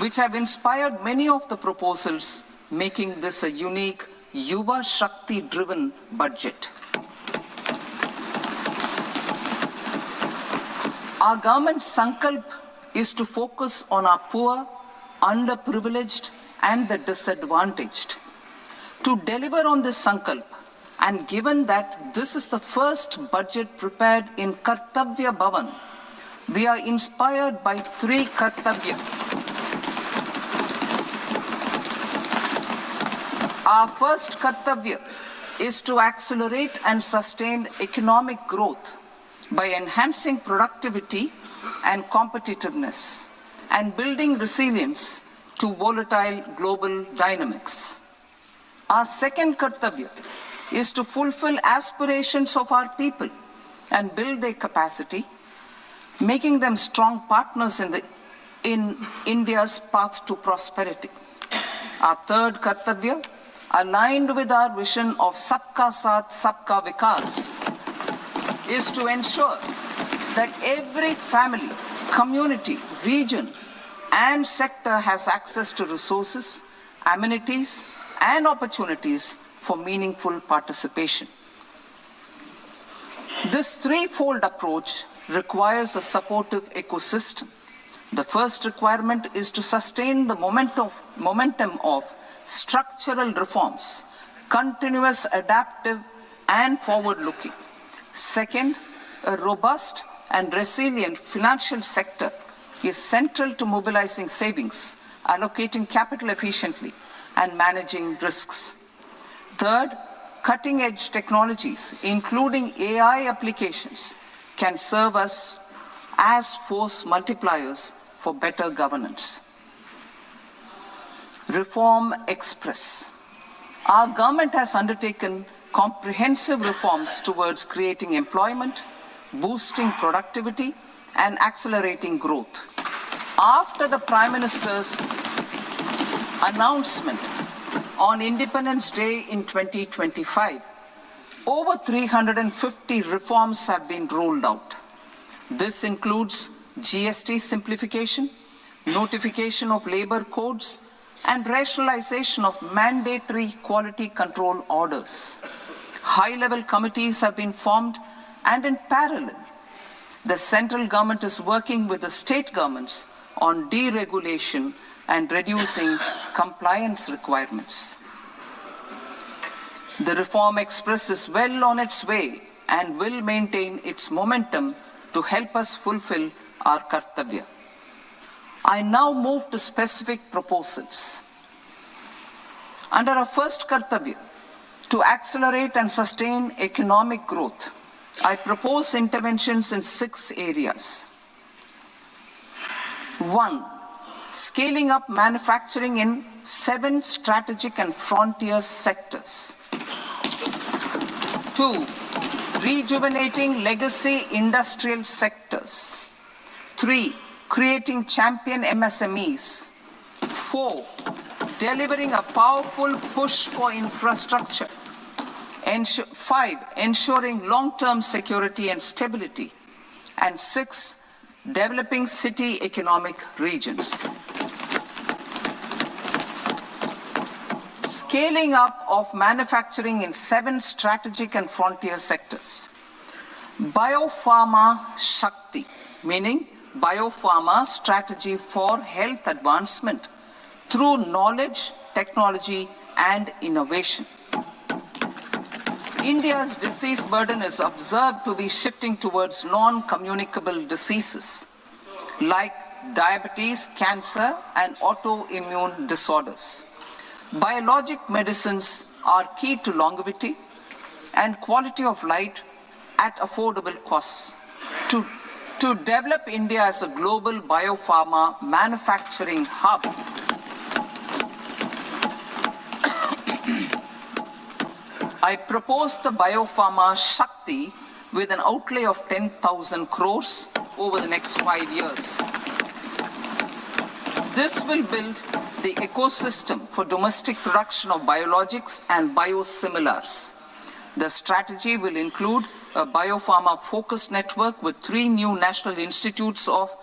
which have inspired many of the proposals, making this a unique Yuva Shakti-driven budget. Our government's sankalp is to focus on our poor, underprivileged, and the disadvantaged. To deliver on this sankalp, and given that this is the first budget prepared in Kartavya Bhavan, we are inspired by three Kartavya. Our first Kartavya is to accelerate and sustain economic growth by enhancing productivity and competitiveness and building resilience to volatile global dynamics. Our second Kartavya is to fulfill aspirations of our people and build their capacity, making them strong partners in India's path to prosperity. Our third Kartavya, aligned with our vision of Sabka Saath, Sabka Vikas, is to ensure that every family, community, region, and sector has access to resources, amenities, and opportunities for meaningful participation. This threefold approach requires a supportive ecosystem. The first requirement is to sustain the momentum of structural reforms, continuous, adaptive, and forward-looking. Second, a robust and resilient financial sector is central to mobilizing savings, allocating capital efficiently, and managing risks. Third, cutting-edge technologies, including AI applications, can serve us as force multipliers for better governance. Reform Express. Our government has undertaken comprehensive reforms towards creating employment, boosting productivity, and accelerating growth. After the Prime Minister's announcement on Independence Day in 2025, over 350 reforms have been rolled out. This includes GST simplification, notification of labor codes, and rationalization of mandatory quality control orders. High-level committees have been formed, and in parallel, the central government is working with the state governments on deregulation and reducing compliance requirements. The Reform Express is well on its way and will maintain its momentum to help us fulfill our Kartavya. I now move to specific proposals. Under our first Kartavya, to accelerate and sustain economic growth, I propose interventions in 6 areas. 1. Scaling up manufacturing in 7 strategic and frontier sectors. 2. Rejuvenating legacy industrial sectors. 3. Creating champion MSMEs. 4. Delivering a powerful push for infrastructure. 5. Ensuring long-term security and stability. And 6. Developing city economic regions. Scaling up of manufacturing in 7 strategic and frontier sectors. Biopharma Shakti, meaning biopharma strategy for health advancement through knowledge, technology, and innovation. India's disease burden is observed to be shifting towards non-communicable diseases like diabetes, cancer, and autoimmune disorders. Biologic medicines are key to longevity and quality of life at affordable costs. To develop India as a global biopharma manufacturing hub, I propose the Biopharma Shakti with an outlay of 10,000 crores over the next 5 years. This will build the ecosystem for domestic production of biologics and biosimilars. The strategy will include a biopharma-focused network with 3 new national institutes of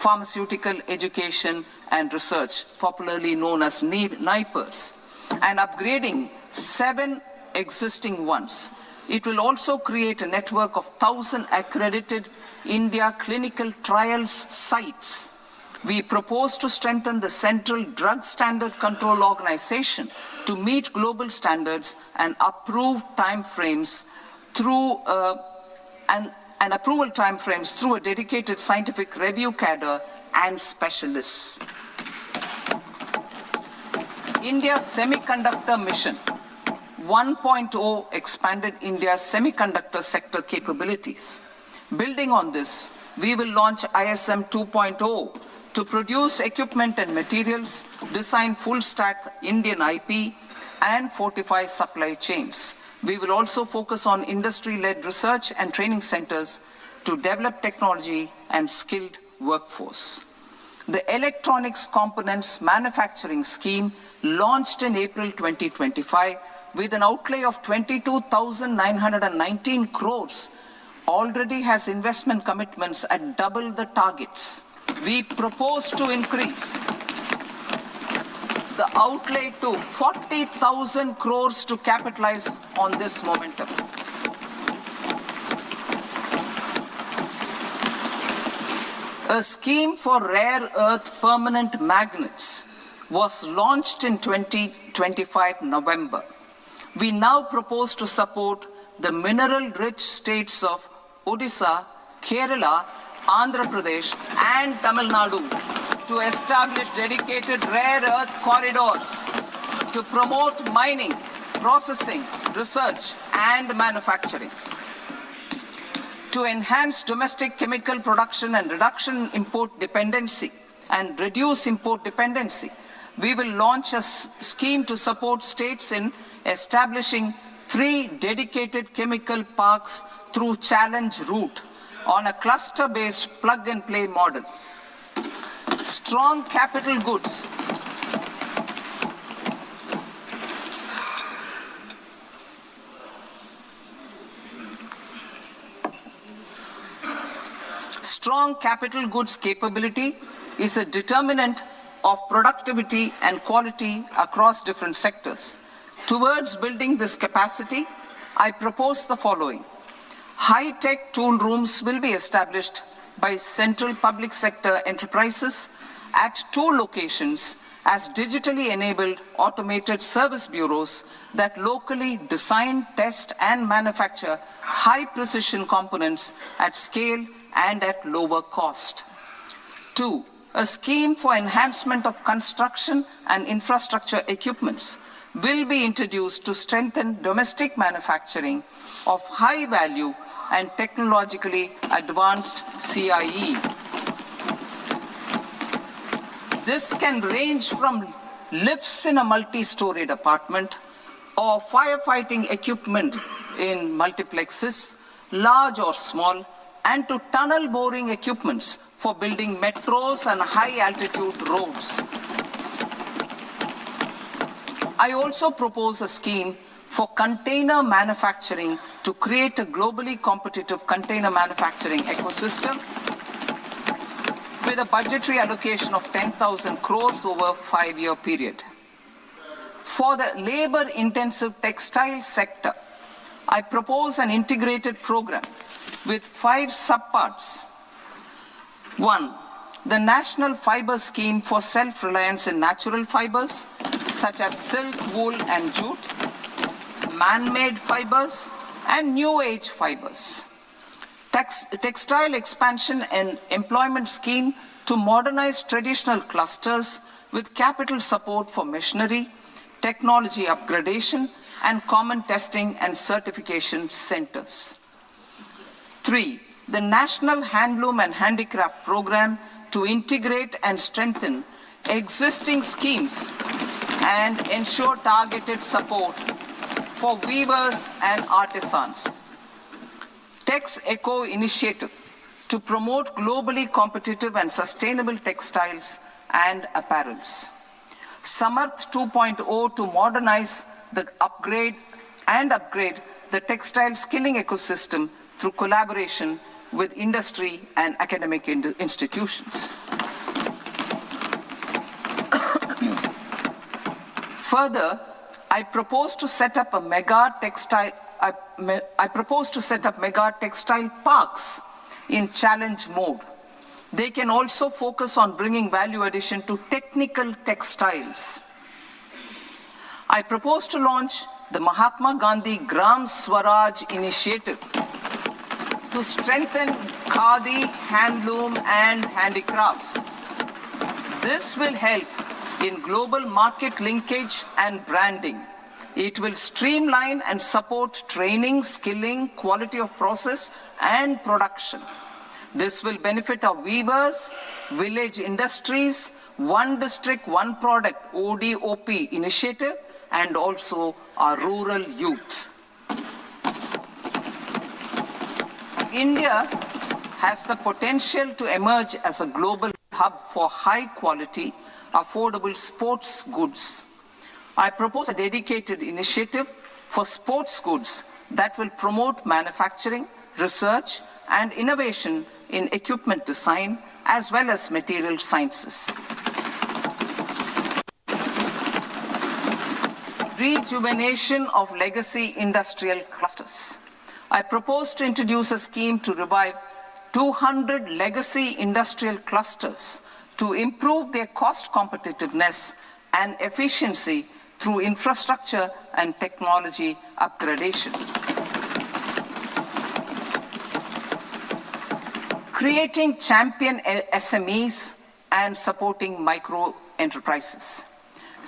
pharmaceutical education and research, popularly known as NIPERS, and upgrading 7 existing ones. It will also create a network of 1,000 accredited India clinical trials sites. We propose to strengthen the Central Drug Standard Control Organization to meet global standards and approve timeframes through and approval timeframes through a dedicated scientific review cadre and specialists. India's Semiconductor Mission 1.0 expanded India's semiconductor sector capabilities. Building on this, we will launch ISM 2.0 to produce equipment and materials, design full-stack Indian IP, and fortify supply chains. We will also focus on industry-led research and training centers to develop technology and skilled workforce. The Electronics Components Manufacturing Scheme, launched in April 2025 with an outlay of 22,919 crores, already has investment commitments at double the targets. We propose to increase the outlay to 40,000 crores to capitalize on this momentum. A scheme for rare earth permanent magnets was launched in 2025 November. We now propose to support the mineral-rich states of Odisha, Kerala, Andhra Pradesh, and Tamil Nadu to establish dedicated rare earth corridors to promote mining, processing, research, and manufacturing. To enhance domestic chemical production and reduce import dependency, we will launch a scheme to support states in establishing 3 dedicated chemical parks through challenge route on a cluster-based plug-and-play model. Strong capital goods. Strong capital goods capability is a determinant of productivity and quality across different sectors. Towards building this capacity, I propose the following. High-tech tool rooms will be established by central public sector enterprises at 2 locations as digitally enabled automated service bureaus that locally design, test, and manufacture high-precision components at scale and at lower cost. 2. A scheme for enhancement of construction and infrastructure equipments will be introduced to strengthen domestic manufacturing of high value and technologically advanced CIE. This can range from lifts in a multi-storied apartment or firefighting equipment in multiplexes, large or small, and to tunnel boring equipments for building metros and high-altitude roads. I also propose a scheme for container manufacturing to create a globally competitive container manufacturing ecosystem with a budgetary allocation of 10,000 crores over a 5-year period. For the labor-intensive textile sector, I propose an integrated program with 5 subparts. 1. The National Fiber Scheme for Self-Reliance in Natural Fibers, such as silk, wool, and jute, man-made fibers, and new age fibers. Textile expansion and employment scheme to modernize traditional clusters with capital support for machinery, technology upgradation, and common testing and certification centers. 3. The National Handloom and Handicraft Program to integrate and strengthen existing schemes and ensure targeted support for weavers and artisans. Tex Eco Initiative to promote globally competitive and sustainable textiles and apparels. Samarth 2.0 to modernize the upgrade the textile skilling ecosystem through collaboration with industry and academic institutions. Further, I propose to set up a mega textile parks in challenge mode. They can also focus on bringing value addition to technical textiles. I propose to launch the Mahatma Gandhi Gram Swaraj initiative to strengthen khadi, handloom, and handicrafts. This will help in global market linkage and branding. It will streamline and support training, skilling, quality of process, and production. This will benefit our weavers, village industries, one district, one product, ODOP initiative, and also our rural youth. India has the potential to emerge as a global hub for high quality, affordable sports goods. I propose a dedicated initiative for sports goods that will promote manufacturing, research, and innovation in equipment design as well as material sciences. Rejuvenation of legacy industrial clusters. I propose to introduce a scheme to revive 200 legacy industrial clusters to improve their cost competitiveness and efficiency through infrastructure and technology upgradation. Creating champion SMEs and supporting micro enterprises.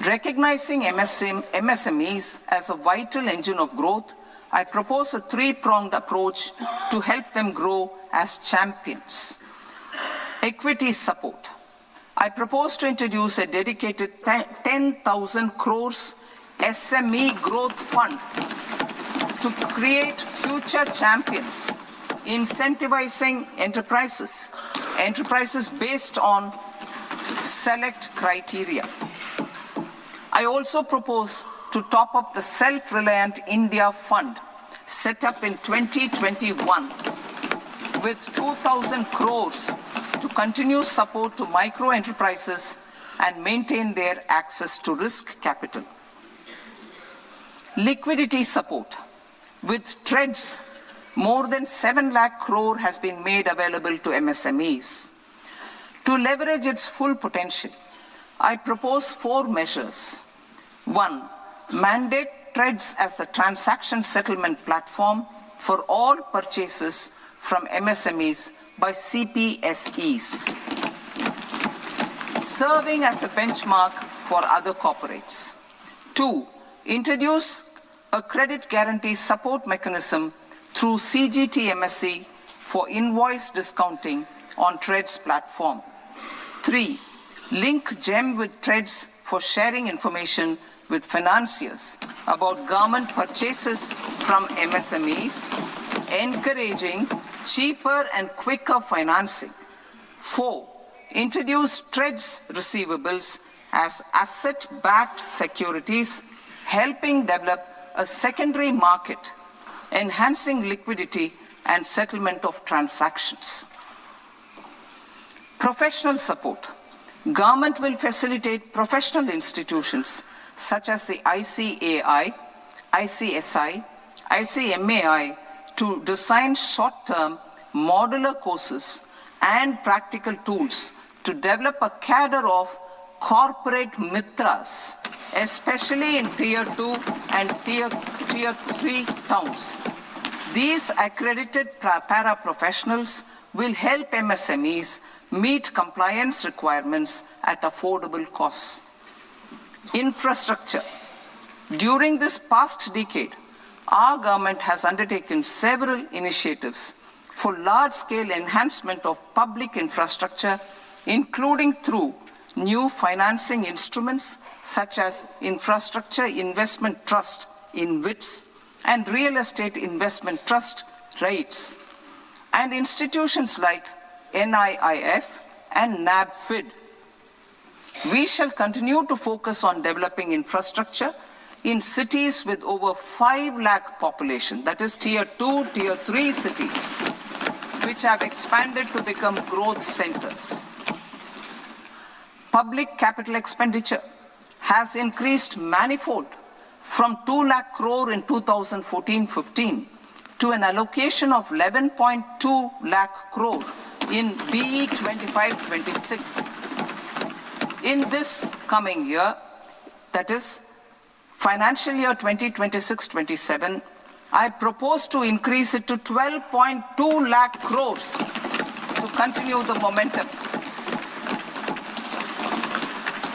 Recognizing MSMEs as a vital engine of growth, I propose a three-pronged approach to help them grow as champions. Equity support. I propose to introduce a dedicated 10,000 crores SME growth fund to create future champions, incentivizing enterprises based on select criteria. I also propose to top up the Self-Reliant India Fund set up in 2021 with 2,000 crores to continue support to micro enterprises and maintain their access to risk capital. Liquidity support. With TREDS, more than 7 lakh crore has been made available to MSMEs. To leverage its full potential, I propose 4 measures. 1. Mandate TREDS as the transaction settlement platform for all purchases from MSMEs by CPSEs, serving as a benchmark for other corporates. 2. Introduce a credit guarantee support mechanism through CGTMSE for invoice discounting on TREDS platform. 3. Link GEM with TREDS for sharing information with financiers about government purchases from MSMEs, encouraging cheaper and quicker financing. 4. Introduce TREDS receivables as asset-backed securities, helping develop a secondary market, enhancing liquidity and settlement of transactions. Professional support. Government will facilitate professional institutions such as the ICAI, ICSI, ICMAI to design short-term modular courses and practical tools to develop a cadre of corporate mitras, especially in Tier 2 and Tier 3 towns. These accredited para-professionals will help MSMEs meet compliance requirements at affordable costs. Infrastructure. During this past decade, our government has undertaken several initiatives for large-scale enhancement of public infrastructure, including through new financing instruments such as Infrastructure Investment Trust (InvITs) and Real Estate Investment Trust (REITs), and institutions like NIIF and NABFID. We shall continue to focus on developing infrastructure in cities with over 5 lakh population, that is Tier 2, Tier 3 cities, which have expanded to become growth centers. Public capital expenditure has increased manifold from 2 lakh crore in 2014-15 to an allocation of 11.2 lakh crore in BE 25-26. In this coming year, that is financial year 2026-27, I propose to increase it to 12.2 lakh crores to continue the momentum.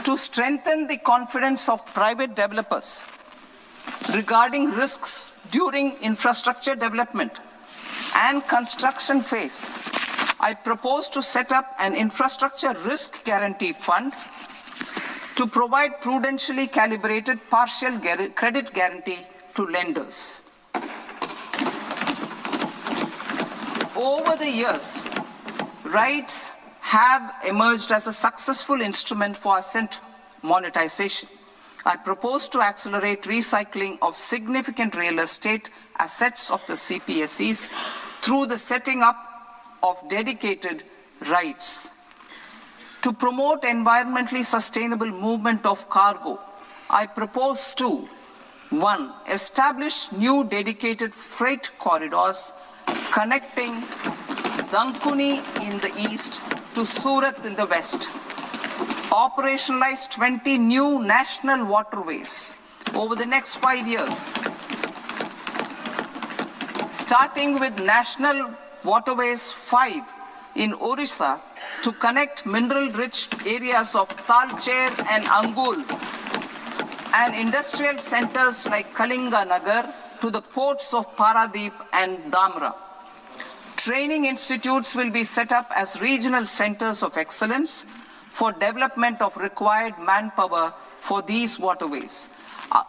To strengthen the confidence of private developers regarding risks during infrastructure development and construction phase, I propose to set up an infrastructure risk guarantee fund to provide prudentially calibrated partial credit guarantee to lenders. Over the years, RITES have emerged as a successful instrument for asset monetization. I propose to accelerate recycling of significant real estate assets of the CPSEs through the setting up of dedicated RITES. To promote environmentally sustainable movement of cargo, I propose to 1. Establish new dedicated freight corridors connecting Dankuni in the east to Surat in the west. Operationalize 20 new national waterways over the next 5 years. Starting with National Waterways 5 in Orissa to connect mineral-rich areas of Talcher and Angul and industrial centers like Kalinga Nagar to the ports of Paradeep and Dhamra. Training institutes will be set up as regional centers of excellence for development of required manpower for these waterways.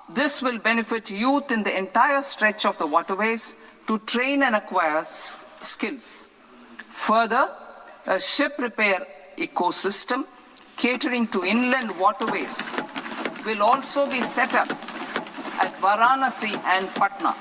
This will benefit youth in the entire stretch of the waterways to train and acquire skills. Further, a ship repair ecosystem catering to inland waterways will also be set up at Varanasi and Patna.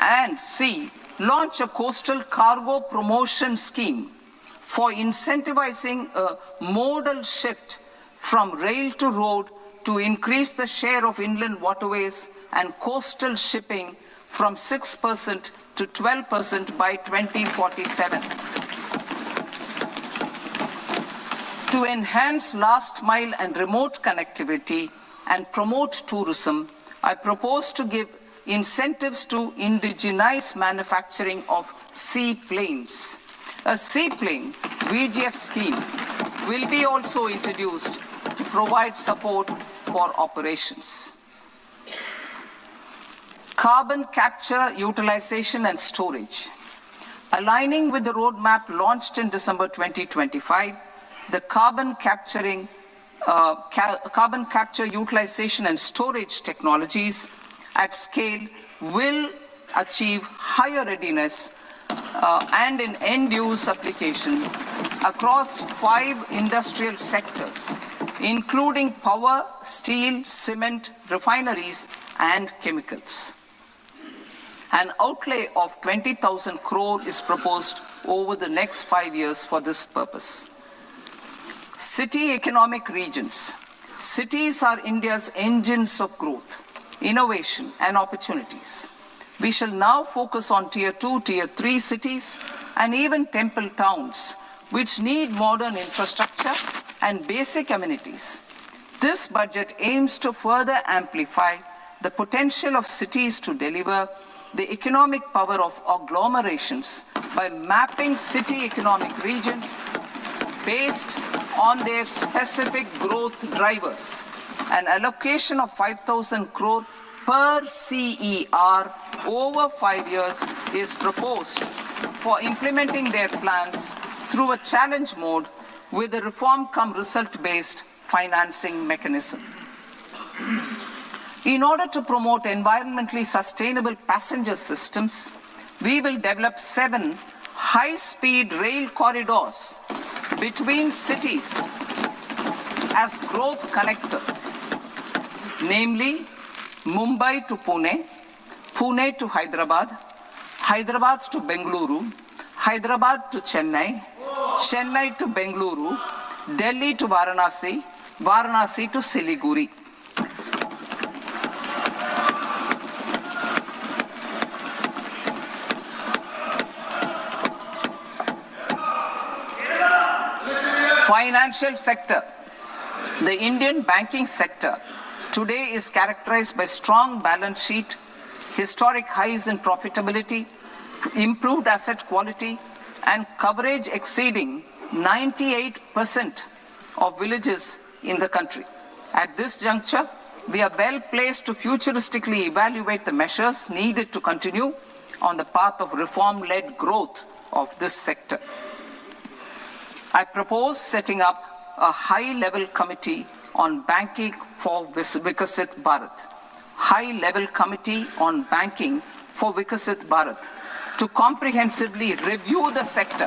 And C, launch a coastal cargo promotion scheme for incentivizing a modal shift from rail to road to increase the share of inland waterways and coastal shipping from 6% to 12% by 2047. To enhance last mile and remote connectivity and promote tourism, I propose to give incentives to indigenize manufacturing of seaplanes. A seaplane VGF scheme will be also introduced to provide support for operations. Carbon capture, utilization and storage. Aligning with the roadmap launched in December 2025, the carbon capture, utilization and storage technologies at scale will achieve higher readiness and in end-use application across 5 industrial sectors, including power, steel, cement, refineries, and chemicals. An outlay of 20,000 crore is proposed over the next 5 years for this purpose. City economic regions. Cities are India's engines of growth, innovation, and opportunities. We shall now focus on Tier 2, Tier 3 cities, and even temple towns, which need modern infrastructure and basic amenities. This budget aims to further amplify the potential of cities to deliver the economic power of agglomerations by mapping city economic regions based on their specific growth drivers. An allocation of 5,000 crore per CER over 5 years is proposed for implementing their plans through a challenge mode with a reform-cum-result-based financing mechanism. In order to promote environmentally sustainable passenger systems, we will develop 7 high-speed rail corridors between cities as growth connectors, namely Mumbai to Pune, Pune to Hyderabad, Hyderabad to Bengaluru, Hyderabad to Chennai, Chennai to Bengaluru, Delhi to Varanasi, Varanasi to Siliguri. Financial sector. The Indian banking sector today is characterized by strong balance sheet, historic highs in profitability, improved asset quality, and coverage exceeding 98% of villages in the country. At this juncture, we are well placed to futuristically evaluate the measures needed to continue on the path of reform-led growth of this sector. I propose setting up a high-level committee on banking for Vikasit Bharat. High-level committee on banking for Vikasit Bharat to comprehensively review the sector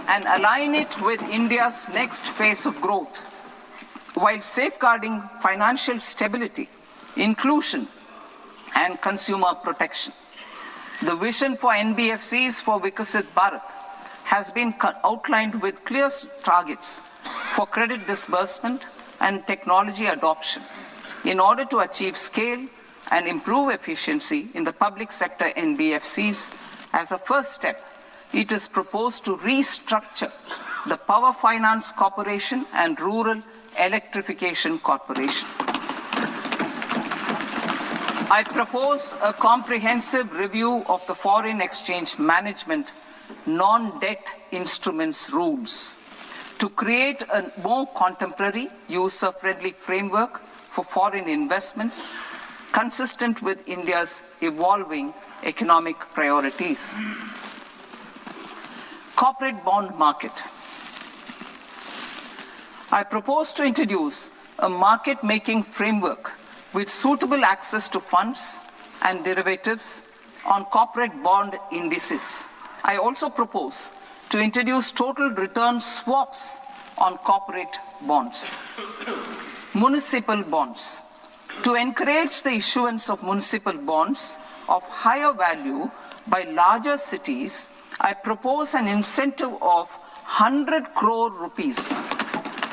and align it with India's next phase of growth, while safeguarding financial stability, inclusion, and consumer protection. The vision for NBFCs for Vikasit Bharat has been outlined with clear targets for credit disbursement and technology adoption in order to achieve scale and improve efficiency in the public sector NBFCs. As a first step, it is proposed to restructure the Power Finance Corporation and Rural Electrification Corporation. I propose a comprehensive review of the foreign exchange management non-debt instruments rules to create a more contemporary, user-friendly framework for foreign investments consistent with India's evolving economic priorities. Corporate bond market. I propose to introduce a market-making framework with suitable access to funds and derivatives on corporate bond indices. I also propose to introduce total return swaps on corporate bonds. Municipal bonds. To encourage the issuance of municipal bonds of higher value by larger cities, I propose an incentive of 100 crore rupees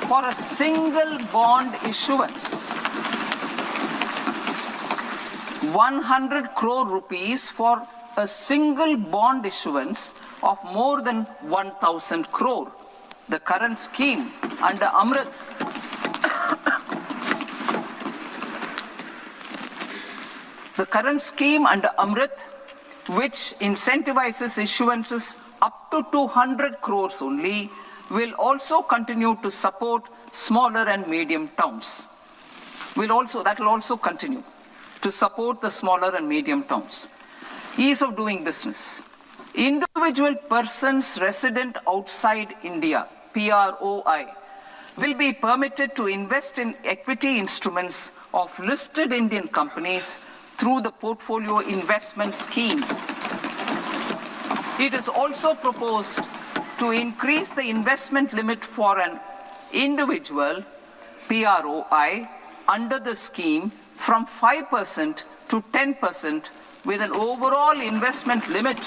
for a single bond issuance. 100 crore rupees for a single bond issuance of more than 1,000 crore. The current scheme under Amrit which incentivizes issuances up to 200 crores only, will also continue to support smaller and medium towns. That will also continue to support the smaller and medium towns. Ease of doing business. Individual persons resident outside India, PROI, will be permitted to invest in equity instruments of listed Indian companies through the portfolio investment scheme. It is also proposed to increase the investment limit for an individual PROI under the scheme from 5% to 10%, with an overall investment limit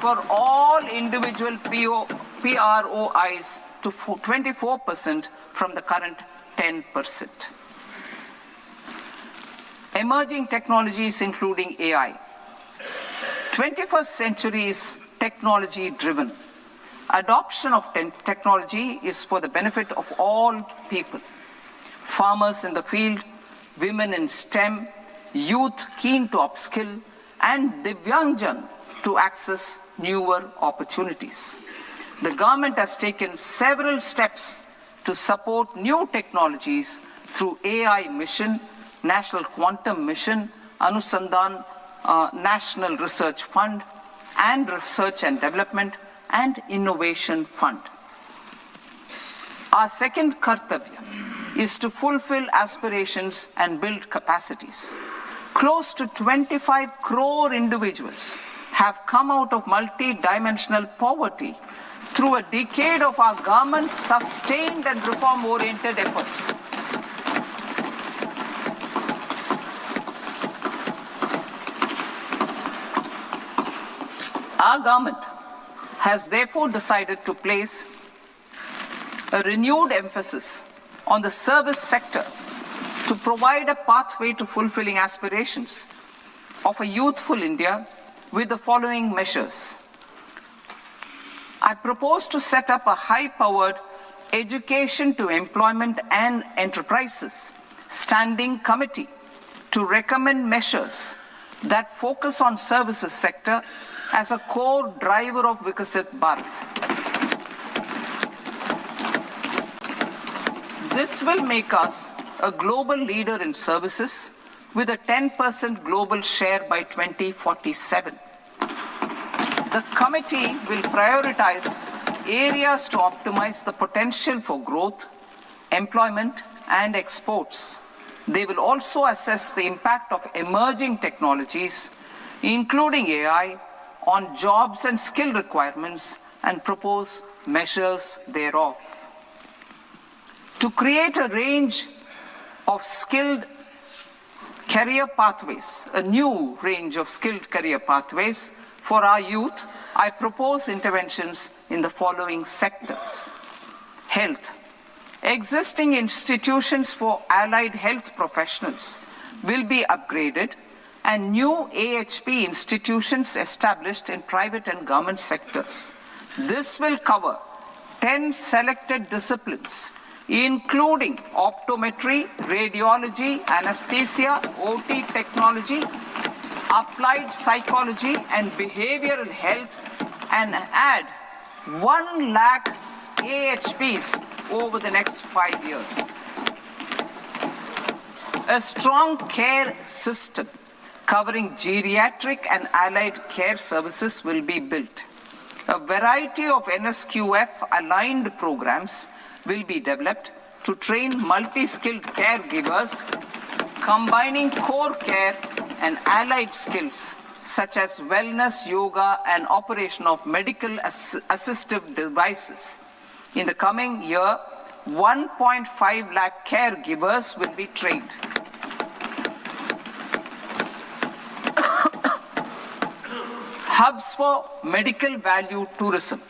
for all individual PROIs to 24% from the current 10%. Emerging technologies including AI. 21st century is technology-driven. Adoption of technology is for the benefit of all people. Farmers in the field, women in STEM, youth keen to upskill, and Divyangjan to access newer opportunities. The government has taken several steps to support new technologies through AI Mission, National Quantum Mission, Anusandhan National Research Fund, and Research and Development and Innovation Fund. Our second kartavya is to fulfill aspirations and build capacities. Close to 25 crore individuals have come out of multi-dimensional poverty through a decade of our government's sustained and reform-oriented efforts. Our government has therefore decided to place a renewed emphasis on the service sector to provide a pathway to fulfilling aspirations of a youthful India with the following measures. I propose to set up a high-powered Education to Employment and Enterprises Standing Committee to recommend measures that focus on services sector as a core driver of Vikasit Bharat. This will make us a global leader in services with a 10% global share by 2047. The committee will prioritize areas to optimize the potential for growth, employment, and exports. They will also assess the impact of emerging technologies, including AI, on jobs and skill requirements and propose measures thereof. To create a range of skilled career pathways, a new range of skilled career pathways for our youth, I propose interventions in the following sectors. Health. Existing institutions for allied health professionals will be upgraded and new AHP institutions established in private and government sectors. This will cover 10 selected disciplines, including optometry, radiology, anesthesia, OT technology, applied psychology and behavioral health, and add 1 lakh AHPs over the next 5 years. A strong care system covering geriatric and allied care services will be built. A variety of NSQF-aligned programs will be developed to train multi-skilled caregivers, combining core care and allied skills such as wellness, yoga, and operation of medical assistive devices. In the coming year, 1.5 lakh caregivers will be trained. Hubs for medical value tourism.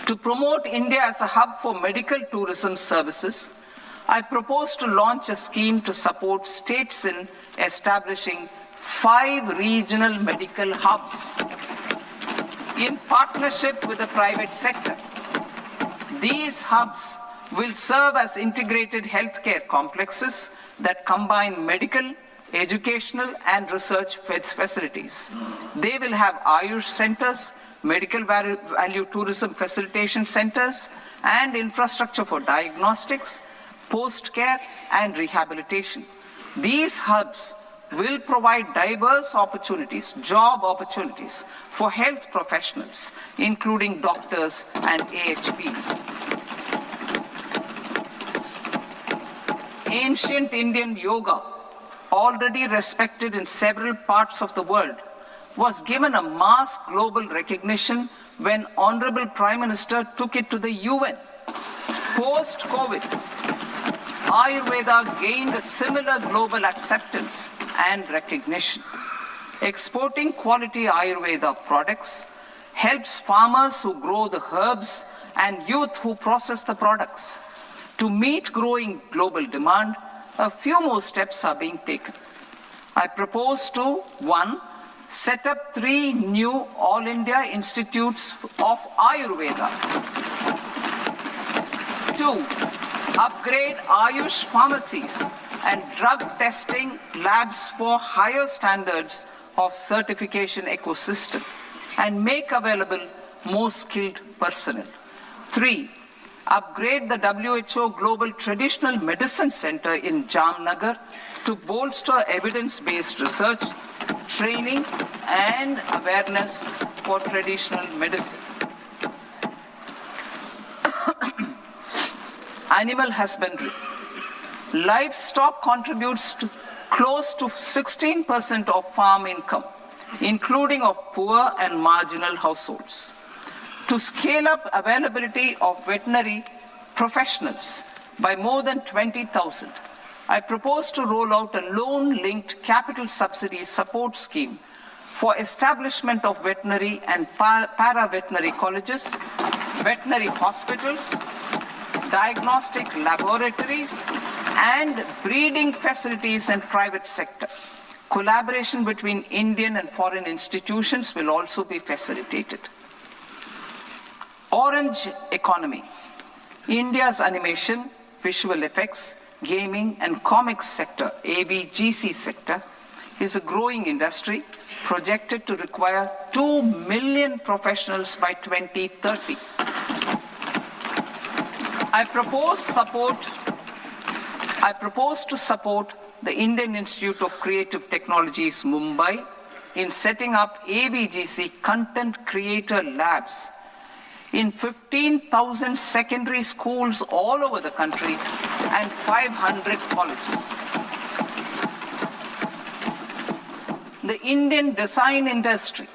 To promote India as a hub for medical tourism services, I propose to launch a scheme to support states in establishing 5 regional medical hubs in partnership with the private sector. These hubs will serve as integrated healthcare complexes that combine medical, educational, and research facilities. They will have Ayush centers, medical value tourism facilitation centers, and infrastructure for diagnostics, post-care, and rehabilitation. These hubs will provide diverse opportunities, job opportunities for health professionals, including doctors and AHPs. Ancient Indian yoga, already respected in several parts of the world, was given a mass global recognition when Honorable Prime Minister took it to the UN. Post-COVID, Ayurveda gained a similar global acceptance and recognition. Exporting quality Ayurveda products helps farmers who grow the herbs and youth who process the products. To meet growing global demand, a few more steps are being taken. I propose to 1. Set up 3 new All India Institutes of Ayurveda. 2. Upgrade Ayush pharmacies and drug testing labs for higher standards of certification ecosystem and make available more skilled personnel. 3. Upgrade the WHO Global Traditional Medicine Center in Jamnagar to bolster evidence-based research, training, and awareness for traditional medicine. Animal husbandry. Livestock contributes to close to 16% of farm income, including of poor and marginal households. To scale up availability of veterinary professionals by more than 20,000, I propose to roll out a loan-linked capital subsidy support scheme for establishment of veterinary and para-veterinary colleges, veterinary hospitals, diagnostic laboratories, and breeding facilities in private sector. Collaboration between Indian and foreign institutions will also be facilitated. Orange economy. India's animation, visual effects, gaming and comics sector, AVGC sector, is a growing industry projected to require 2 million professionals by 2030. I propose to support the Indian Institute of Creative Technologies, Mumbai, in setting up AVGC Content Creator Labs in 15,000 secondary schools all over the country and 500 colleges. The Indian design industry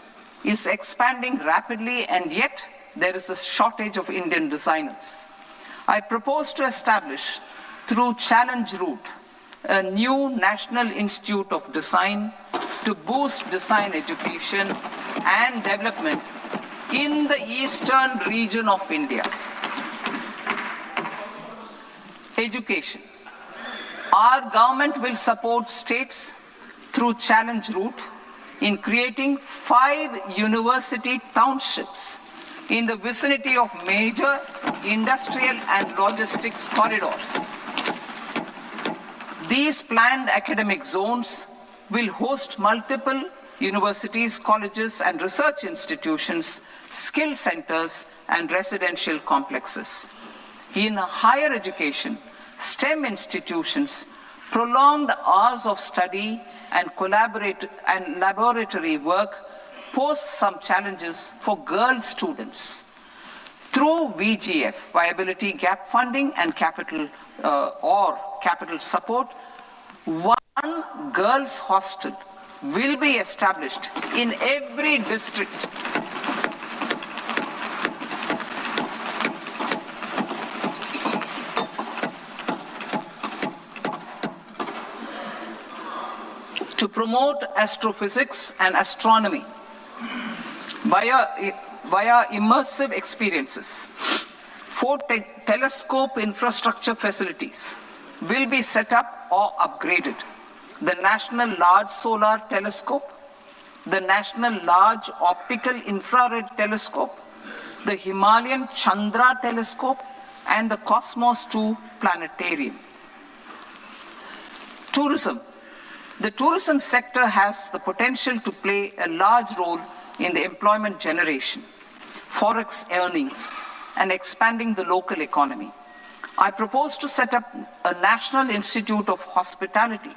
is expanding rapidly, and yet there is a shortage of Indian designers. I propose to establish, through Challenge Route, a new National Institute of Design to boost design education and development in the eastern region of India. Education. Our government will support states through Challenge Route in creating 5 university townships in the vicinity of major industrial and logistics corridors. These planned academic zones will host multiple universities, colleges, and research institutions, skill centers, and residential complexes. In higher education, STEM institutions, prolonged hours of study and laboratory work pose some challenges for girl students. Through VGF, Viability Gap Funding and capital support, one girls' hostel will be established in every district. To promote astrophysics and astronomy via immersive experiences. 4 telescope infrastructure facilities will be set up or upgraded. The National Large Solar Telescope, the National Large Optical Infrared Telescope, the Himalayan Chandra Telescope, and the Cosmos 2 Planetarium. Tourism. The tourism sector has the potential to play a large role in the employment generation, forex earnings, and expanding the local economy. I propose to set up a National Institute of Hospitality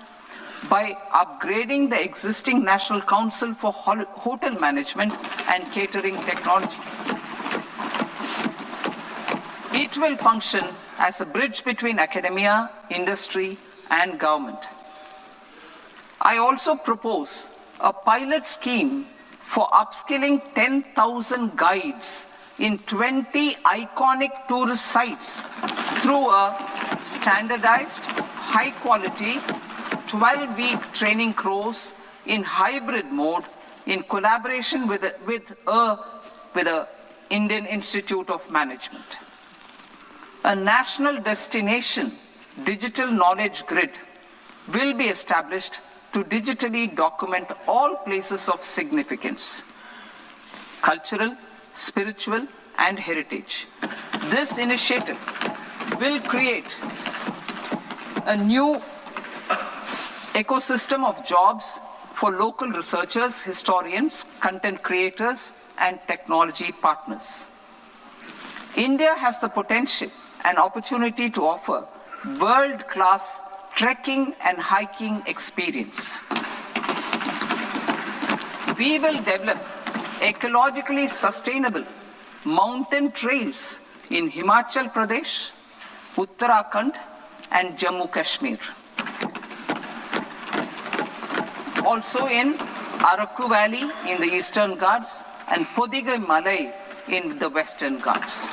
by upgrading the existing National Council for Hotel Management and Catering Technology. It will function as a bridge between academia, industry, and government. I also propose a pilot scheme for upskilling 10,000 guides in 20 iconic tourist sites through a standardized, high-quality, 12-week training course in hybrid mode in collaboration with the Indian Institute of Management. A national destination digital knowledge grid will be established to digitally document all places of significance, cultural, spiritual, and heritage. This initiative will create a new ecosystem of jobs for local researchers, historians, content creators, and technology partners. India has the potential and opportunity to offer world-class trekking and hiking experience. We will develop ecologically sustainable mountain trails in Himachal Pradesh, Uttarakhand, and Jammu Kashmir. Also in Araku Valley in the Eastern Ghats and Podigai Malai in the Western Ghats.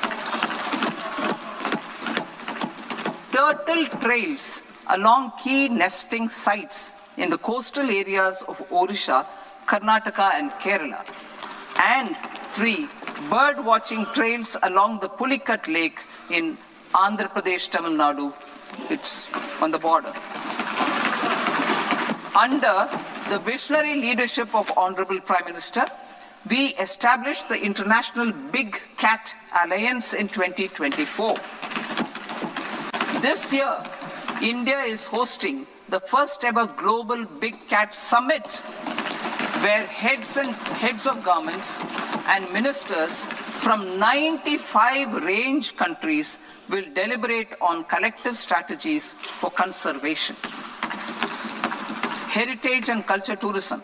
Turtle trails along key nesting sites in the coastal areas of Odisha Karnataka and Kerala. And 3, bird watching trails along the Pulikat Lake in Andhra Pradesh, Tamil Nadu. It's on the border. Under the visionary leadership of Honorable Prime Minister, we established the International Big Cat Alliance in 2024. This year, India is hosting the first ever Global Big Cat Summit, where heads of governments and ministers from 95 range countries will deliberate on collective strategies for conservation. Heritage and culture tourism.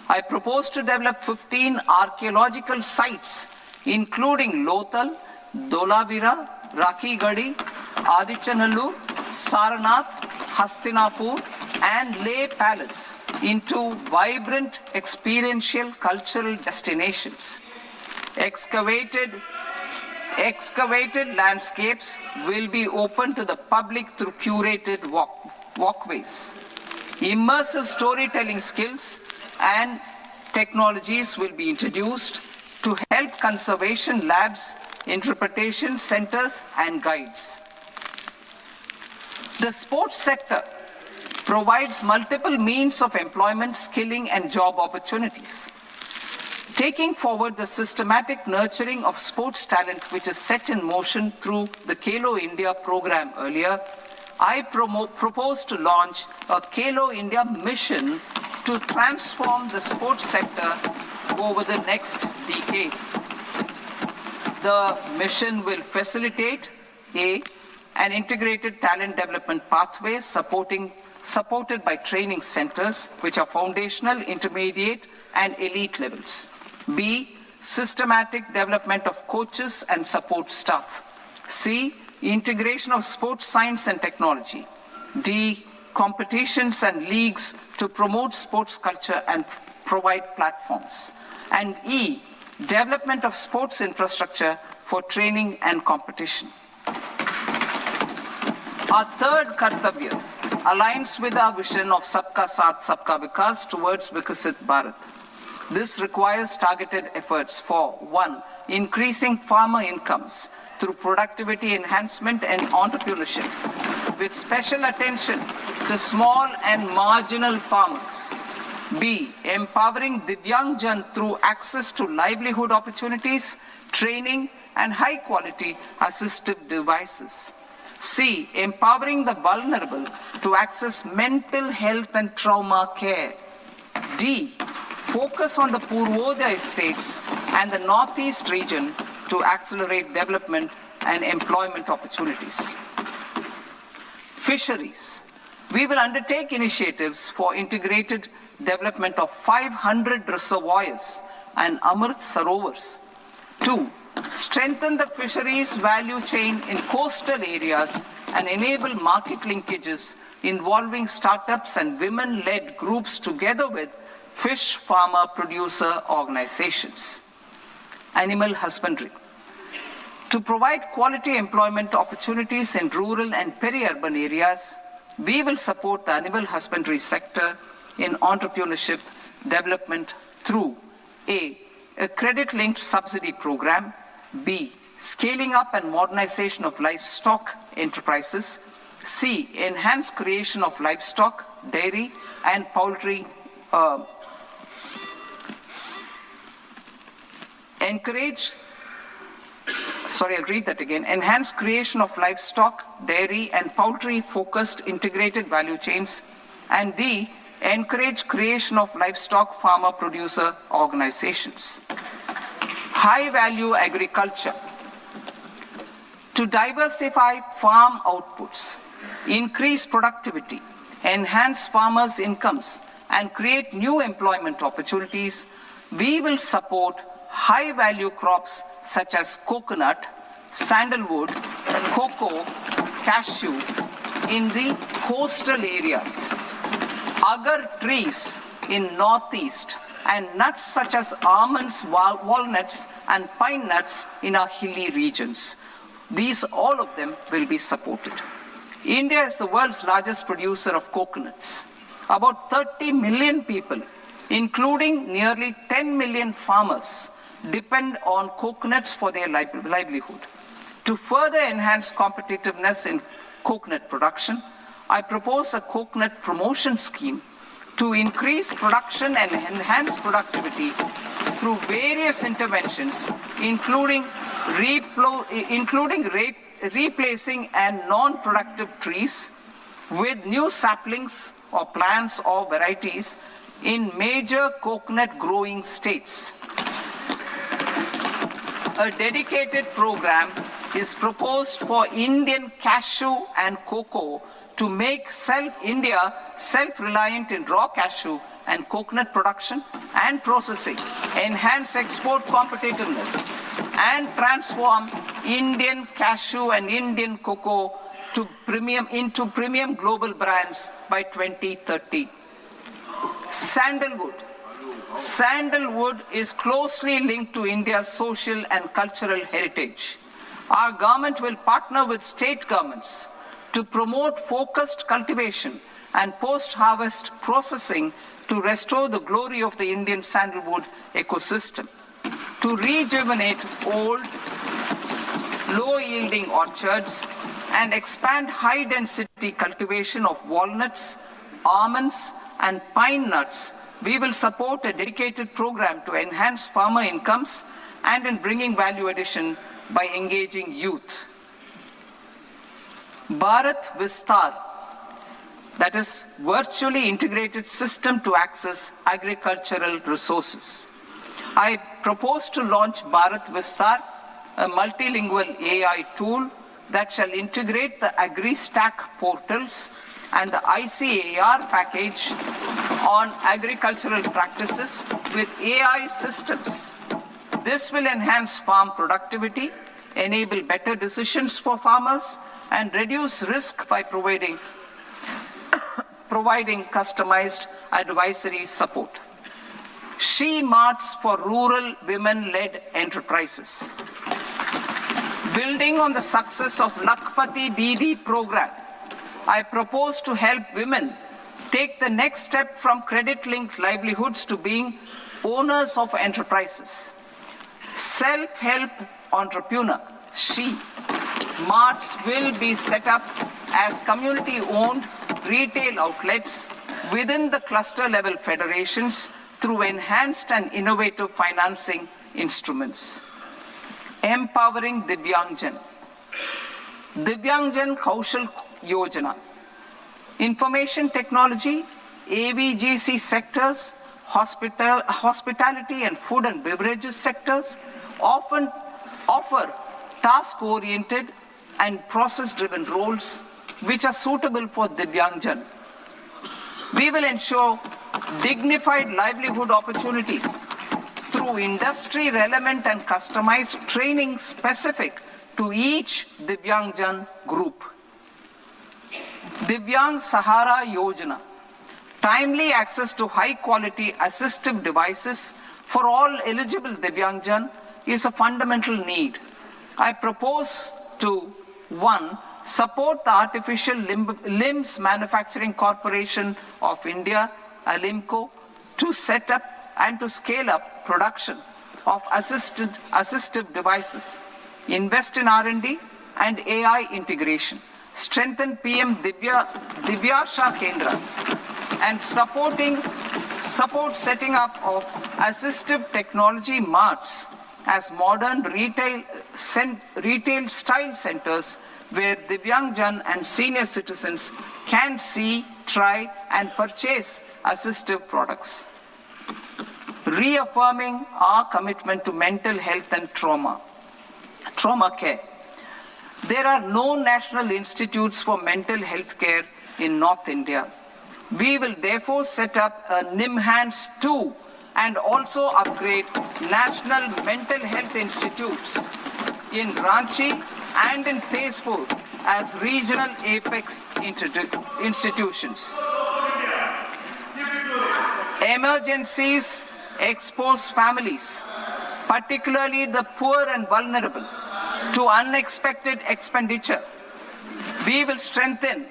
I propose to develop 15 archaeological sites, including Lothal, Dolavira, Rakhi Gadi, Adichanallur, Saranath, Hastinapur, and Leh Palace into vibrant experiential cultural destinations. Excavated landscapes will be open to the public through curated walkways. Immersive storytelling skills and technologies will be introduced to help conservation labs, interpretation centers, and guides. The sports sector provides multiple means of employment, skilling, and job opportunities. Taking forward the systematic nurturing of sports talent, which is set in motion through the Khelo India program earlier, I propose to launch a Khelo India mission to transform the sports sector over the next decade. The mission will facilitate an integrated talent development pathway supported by training centers, which are foundational, intermediate, and elite levels. B, systematic development of coaches and support staff. C, integration of sports science and technology. D, competitions and leagues to promote sports culture and provide platforms. And E, development of sports infrastructure for training and competition. Our third Kartavya aligns with our vision of Sabka Saath, Sabka Vikas towards Vikasit Bharat. This requires targeted efforts for 1, increasing farmer incomes through productivity enhancement and entrepreneurship, with special attention to small and marginal farmers. B, empowering Divyang Jan through access to livelihood opportunities, training, and high-quality assistive devices. C, empowering the vulnerable to access mental health and trauma care. D, focus on the Purvodaya states and the Northeast region to accelerate development and employment opportunities. Fisheries. We will undertake initiatives for integrated development of 500 reservoirs and Amrit Sarovars. 2, strengthen the fisheries value chain in coastal areas and enable market linkages involving startups and women-led groups together with fish farmer producer organizations. Animal husbandry. To provide quality employment opportunities in rural and peri-urban areas, we will support the animal husbandry sector in entrepreneurship development through A, credit-linked subsidy program, B, scaling up and modernization of livestock enterprises, C, enhanced creation of livestock, dairy, and poultry, enhanced creation of livestock, dairy, and poultry-focused integrated value chains, and D, encourage creation of livestock farmer-producer organizations. High-value agriculture. To diversify farm outputs, increase productivity, enhance farmers' incomes, and create new employment opportunities, we will support high-value crops such as coconut, sandalwood, cocoa, cashew in the coastal areas, agar trees in Northeast, and nuts such as almonds, walnuts, and pine nuts in our hilly regions. These, all of them, will be supported. India is the world's largest producer of coconuts. About 30 million people including nearly 10 million farmers, depend on coconuts for their livelihood. To further enhance competitiveness in coconut production, I propose a coconut promotion scheme to increase production and enhance productivity through various interventions, including replacing and non-productive trees with new saplings or plants or varieties in major coconut growing states. A dedicated program is proposed for Indian cashew and cocoa to make India self-reliant in raw cashew and coconut production and processing, enhance export competitiveness, and transform Indian cashew and Indian cocoa into premium global brands by 2030. Sandalwood. Sandalwood is closely linked to India's social and cultural heritage. Our government will partner with state governments to promote focused cultivation and post-harvest processing to restore the glory of the Indian sandalwood ecosystem, to rejuvenate old, low-yielding orchards, and expand high-density cultivation of walnuts, almonds, and pine nuts. We will support a dedicated program to enhance farmer incomes and in bringing value addition by engaging youth. Bharat Vistar, that is virtually integrated system to access agricultural resources. I propose to launch Bharat Vistar, a multilingual AI tool that shall integrate the AgriStack portals and the ICAR package on agricultural practices with AI systems. This will enhance farm productivity, enable better decisions for farmers, and reduce risk by providing customized advisory support. She Marts for rural women-led enterprises. Building on the success of Lakpati Didi program, I propose to help women take the next step from credit-linked livelihoods to being owners of enterprises. Self-help entrepreneur, She Marts will be set up as community-owned retail outlets within the cluster-level federations through enhanced and innovative financing instruments. Empowering Divyangjan. Divyangjan Kaushal Yojana. Information technology, AVGC sectors, hospitality and food and beverages sectors often offer task-oriented and process-driven roles which are suitable for Divyangjan. We will ensure dignified livelihood opportunities through industry-relevant and customized training specific to each Divyangjan group. Divyang Sahara Yojana. Timely access to high-quality assistive devices for all eligible Divyangjan is a fundamental need. I propose to 1. Support the Artificial Limbs Manufacturing Corporation of India, Alimco, to set up and to scale up production of assistive devices, invest in R&D and AI integration, strengthen PM Divyasha Kendras, and support setting up of assistive technology marts as modern retail style centers where Divyangjan and senior citizens can see, try and purchase assistive products. Reaffirming our commitment to mental health and trauma care. There are no national institutes for mental health care in North India. We will therefore set up a NIMHANS 2 and also upgrade national mental health institutes in Ranchi and in Tezpur as regional apex institutions. Emergencies expose families, particularly the poor and vulnerable, to unexpected expenditure. We will strengthen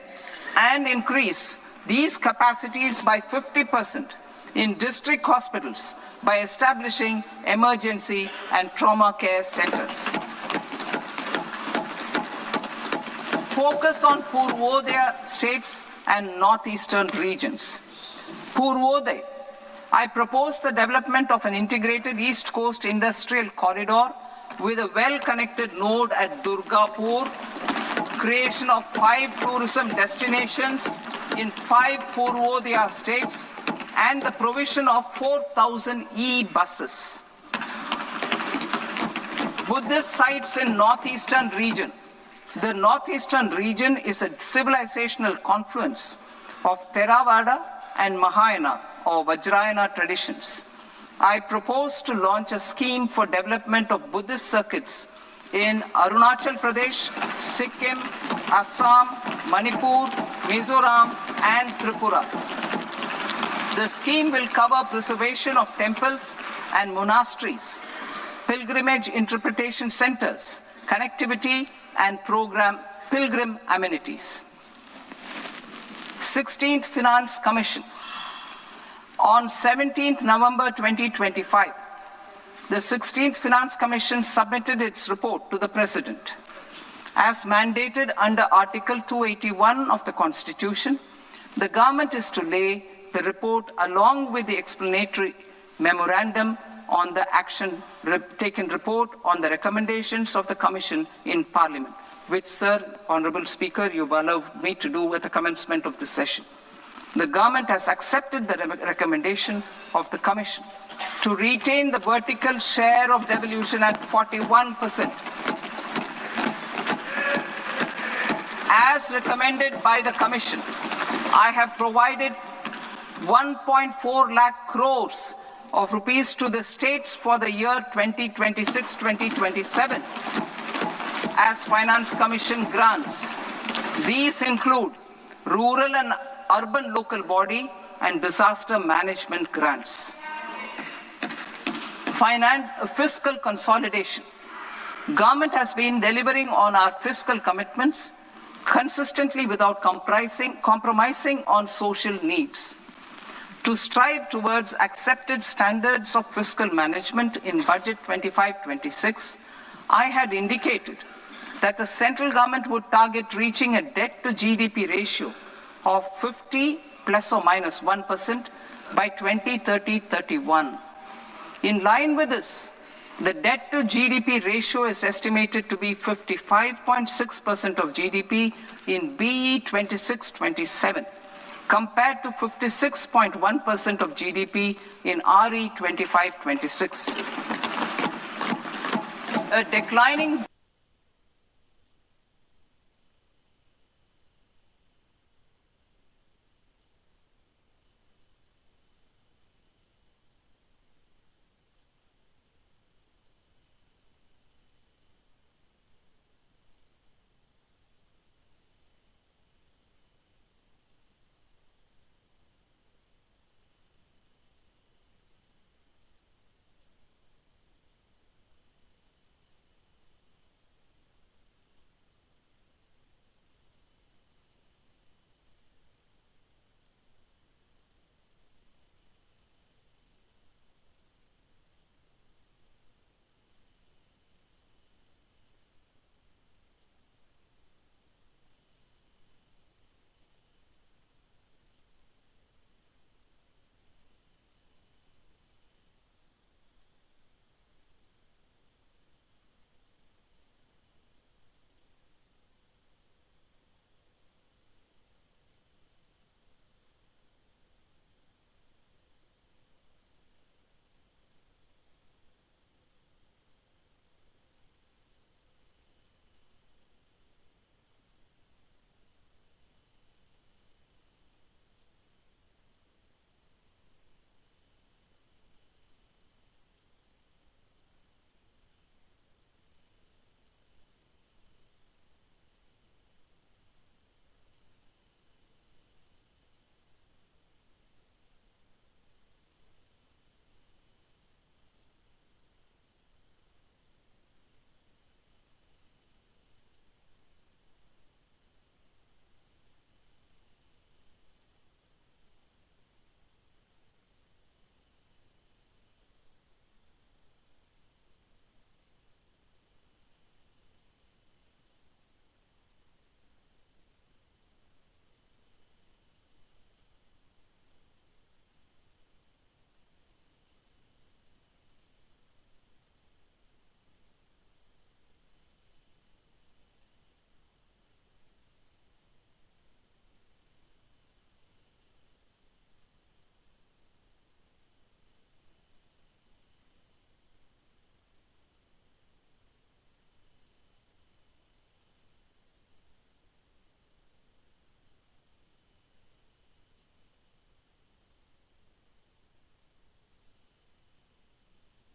and increase these capacities by 50% in district hospitals by establishing emergency and trauma care centers. Focus on Purvodaya states and northeastern regions. Purvodaya, I propose the development of an integrated East Coast industrial corridor with a well-connected node at Durgapur, creation of 5 tourism destinations in 5 Purvodaya states, and the provision of 4,000 e-buses. Buddhist sites in northeastern region. The northeastern region is a civilizational confluence of Theravada and Mahayana or Vajrayana traditions. I propose to launch a scheme for development of Buddhist circuits in Arunachal Pradesh, Sikkim, Assam, Manipur, Mizoram, and Tripura. The scheme will cover preservation of temples and monasteries, pilgrimage interpretation centers, connectivity, and pilgrim amenities. 16th Finance Commission. On 17th November 2025, the 16th Finance Commission submitted its report to the President. As mandated under Article 281 of the Constitution, the government is to lay the report along with the explanatory memorandum on the action taken report on the recommendations of the Commission in Parliament, which, Sir, Honourable Speaker, you've allowed me to do at the commencement of this session. The government has accepted the recommendation of the Commission to retain the vertical share of devolution at 41%. As recommended by the Commission, I have provided 1.4 lakh crores of rupees to the states for the year 2026-2027 as Finance Commission grants. These include rural and urban local body and disaster management grants. Fiscal consolidation. Government has been delivering on our fiscal commitments consistently without compromising on social needs. To strive towards accepted standards of fiscal management in Budget 25-26, I had indicated that the central government would target reaching a debt to GDP ratio of 50 plus or minus 1% by 2030-31. In line with this, the debt to GDP ratio is estimated to be 55.6% of GDP in BE 26-27. compared to 56.1% of GDP in RE 25-26. A declining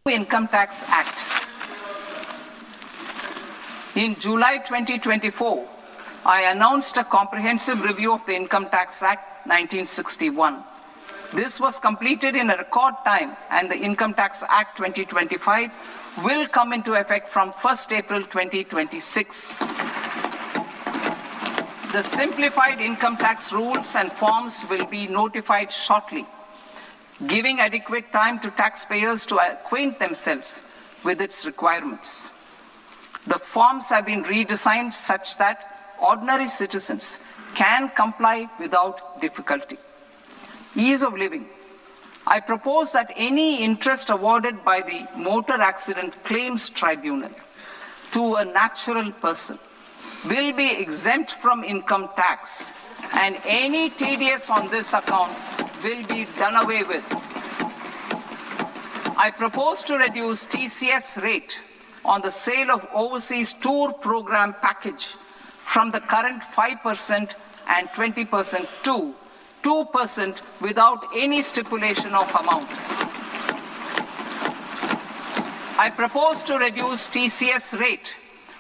Income Tax Act. In July 2024, I announced a comprehensive review of the Income Tax Act 1961. This was completed in a record time, and the Income Tax Act 2025 will come into effect from 1st April 2026. The simplified income tax rules and forms will be notified shortly, giving adequate time to taxpayers to acquaint themselves with its requirements. The forms have been redesigned such that ordinary citizens can comply without difficulty. Ease of living. I propose that any interest awarded by the Motor Accident Claims Tribunal to a natural person will be exempt from income tax, and any TDS on this account will be done away with. I propose to reduce TCS rate on the sale of overseas tour program package from the current 5% and 20% to 2% without any stipulation of amount. I propose to reduce TCS rate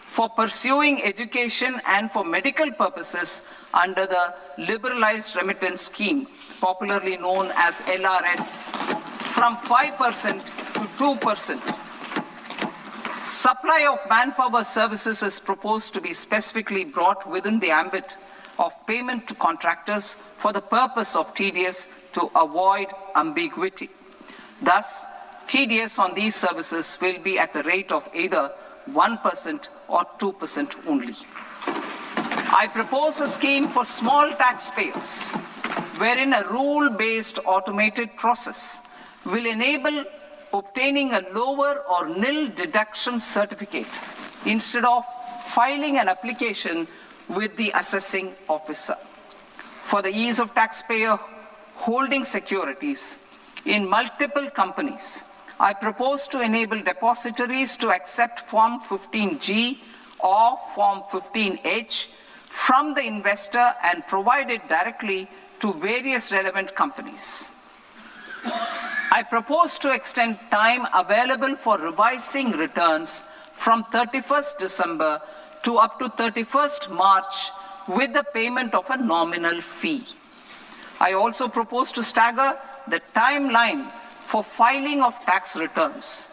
for pursuing education and for medical purposes under the Liberalized Remittance Scheme, popularly known as LRS, from 5% to 2%. Supply of manpower services is proposed to be specifically brought within the ambit of payment to contractors for the purpose of TDS to avoid ambiguity. Thus, TDS on these services will be at the rate of either 1% or 2% only. I propose a scheme for small taxpayers, wherein a rule-based automated process will enable obtaining a lower or nil deduction certificate instead of filing an application with the assessing officer. For the ease of taxpayer holding securities in multiple companies, I propose to enable depositories to accept Form 15G or Form 15H from the investor and provide it directly to various relevant companies. I propose to extend time available for revising returns from 31st December to up to 31st March with the payment of a nominal fee. I also propose to stagger the timeline for filing of tax returns.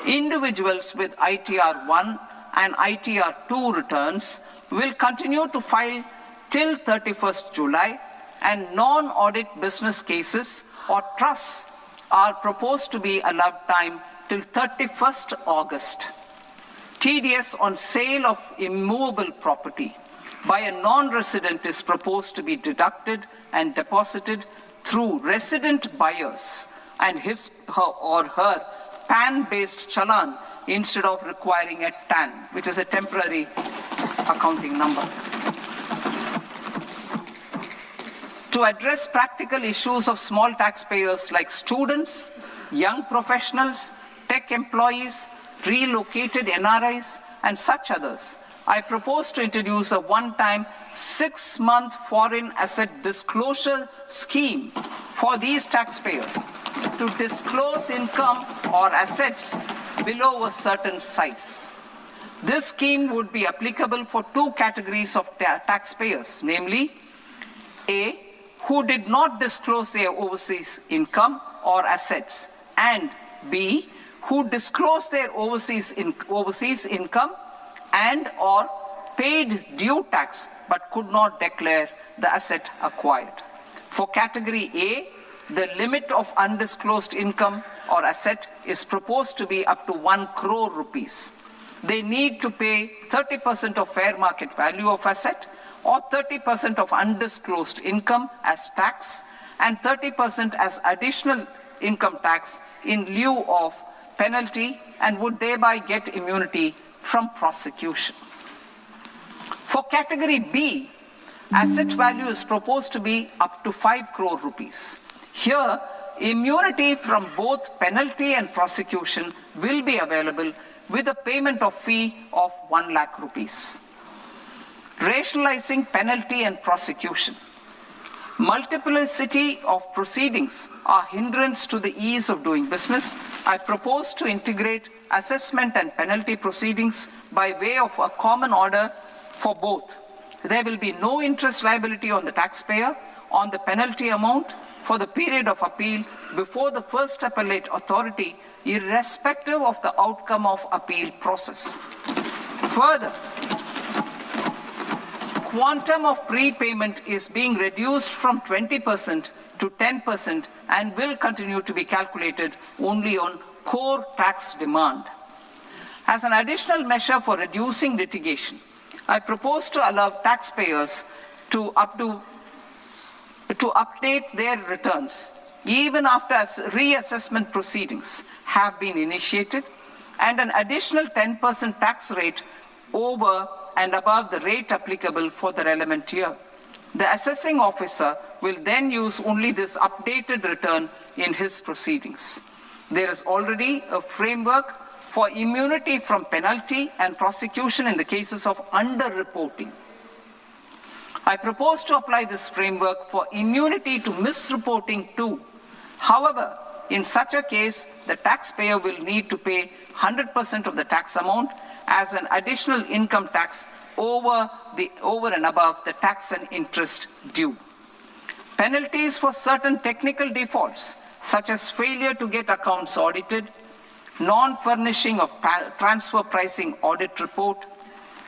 Individuals with ITR 1 and ITR 2 returns will continue to file till 31st July, and non-audit business cases or trusts are proposed to be allowed time till 31st August. TDS on sale of immovable property by a non-resident is proposed to be deducted and deposited through resident buyers and his or her PAN-based challan instead of requiring a TAN, which is a temporary accounting number. To address practical issues of small taxpayers like students, young professionals, tech employees, relocated NRIs, and such others, I propose to introduce a one-time 6-month foreign asset disclosure scheme for these taxpayers to disclose income or assets below a certain size. This scheme would be applicable for two categories of taxpayers, namely A, who did not disclose their overseas income or assets, and B, who disclosed their overseas income and or paid due tax but could not declare the asset acquired. For category A, the limit of undisclosed income or asset is proposed to be up to 1 crore rupees. They need to pay 30% of fair market value of asset or 30% of undisclosed income as tax and 30% as additional income tax in lieu of penalty, and would thereby get immunity from prosecution. For category B, asset value is proposed to be up to 5 crore rupees. Here, immunity from both penalty and prosecution will be available with a payment of fee of 1 lakh rupees. Rationalizing penalty and prosecution. Multiplicity of proceedings are hindrance to the ease of doing business. I propose to integrate assessment and penalty proceedings by way of a common order for both. There will be no interest liability on the taxpayer on the penalty amount for the period of appeal before the first appellate authority, irrespective of the outcome of appeal process. Further, quantum of prepayment is being reduced from 20% to 10% and will continue to be calculated only on core tax demand. As an additional measure for reducing litigation, I propose to allow taxpayers to update their returns even after reassessment proceedings have been initiated, and an additional 10% tax rate over and above the rate applicable for the relevant year. The assessing officer will then use only this updated return in his proceedings. There is already a framework for immunity from penalty and prosecution in the cases of underreporting. I propose to apply this framework for immunity to misreporting too. However, in such a case, the taxpayer will need to pay 100% of the tax amount as an additional income tax over and above the tax and interest due. Penalties for certain technical defaults, such as failure to get accounts audited, non-furnishing of transfer pricing audit report,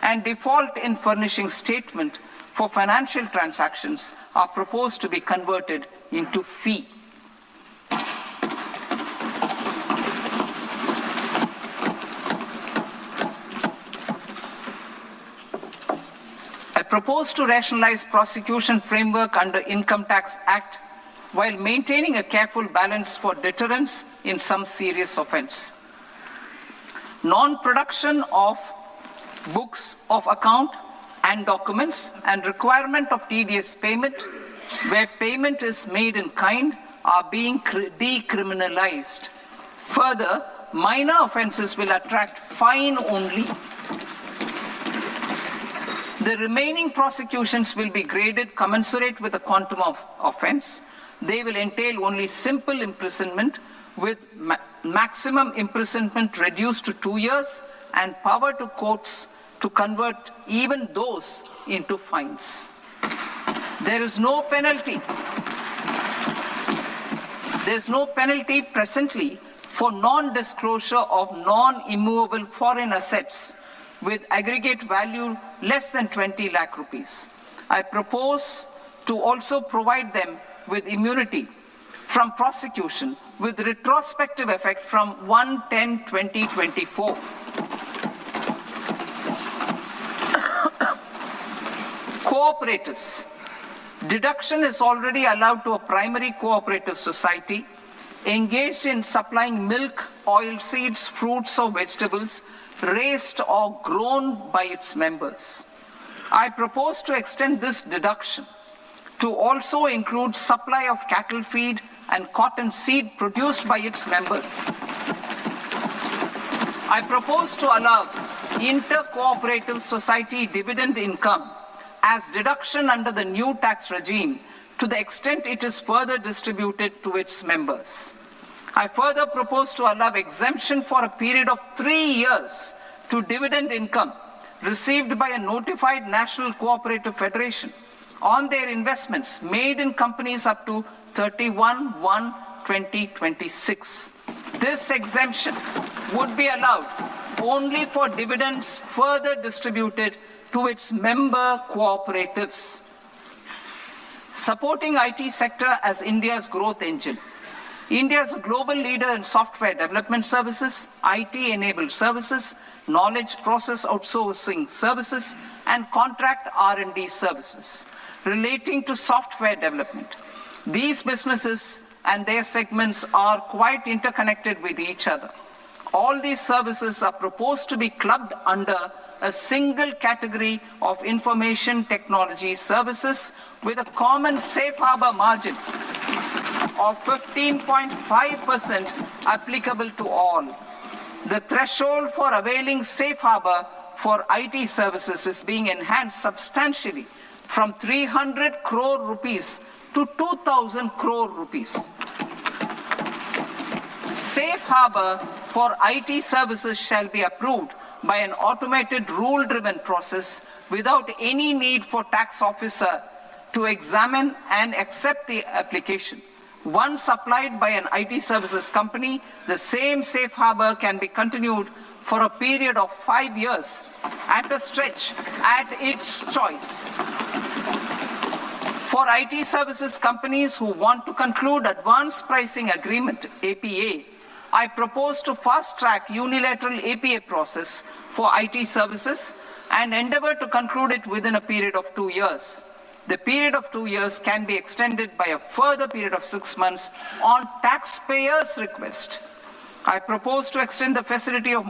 and default in furnishing statement for financial transactions, are proposed to be converted into fee. I propose to rationalize prosecution framework under Income Tax Act while maintaining a careful balance for deterrence in some serious offense. Non-production of books of account and documents and requirement of TDS payment where payment is made in kind are being decriminalized. Further, minor offenses will attract fine only. The remaining prosecutions will be graded commensurate with the quantum of offense. They will entail only simple imprisonment with maximum imprisonment reduced to 2 years and power to courts to convert even those into fines. There is no penalty. There's no penalty presently for non-disclosure of non-immovable foreign assets with aggregate value less than 20 lakh rupees. I propose to also provide them with immunity from prosecution with retrospective effect from 1/10/2024. Cooperatives. Deduction is already allowed to a primary cooperative society engaged in supplying milk, oilseeds, fruits or vegetables raised or grown by its members. I propose to extend this deduction to also include supply of cattle feed and cotton seed produced by its members. I propose to allow inter-cooperative society dividend income as deduction under the new tax regime to the extent it is further distributed to its members. I further propose to allow exemption for a period of 3 years to dividend income received by a notified national cooperative federation on their investments made in companies up to 31/1/2026. This exemption would be allowed only for dividends further distributed to its member cooperatives. Supporting IT sector as India's growth engine. India is a global leader in software development services, IT-enabled services, knowledge process outsourcing services, and contract R&D services relating to software development. These businesses and their segments are quite interconnected with each other. All these services are proposed to be clubbed under a single category of information technology services with a common safe harbor margin of 15.5% applicable to all. The threshold for availing safe harbor for IT services is being enhanced substantially from 300 crore rupees to 2,000 crore rupees. Safe harbor for IT services shall be approved by an automated rule-driven process without any need for tax officer to examine and accept the application. Once applied by an IT services company, the same safe harbor can be continued for a period of 5 years at a stretch at its choice. For IT services companies who want to conclude advanced pricing agreement, APA, I propose to fast-track unilateral APA process for IT services and endeavor to conclude it within a period of 2 years. The period of 2 years can be extended by a further period of 6 months on taxpayers' request. I propose to extend the facility of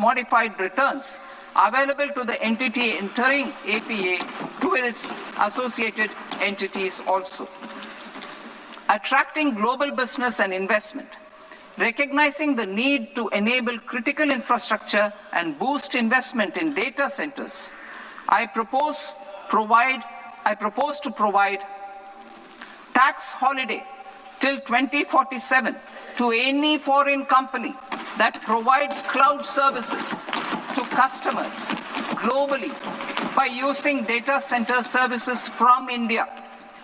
modified returns available to the entity entering APA to its associated entities also. Attracting global business and investment. Recognizing the need to enable critical infrastructure and boost investment in data centers, I propose to provide tax holiday till 2047 to any foreign company that provides cloud services to customers globally by using data center services from India.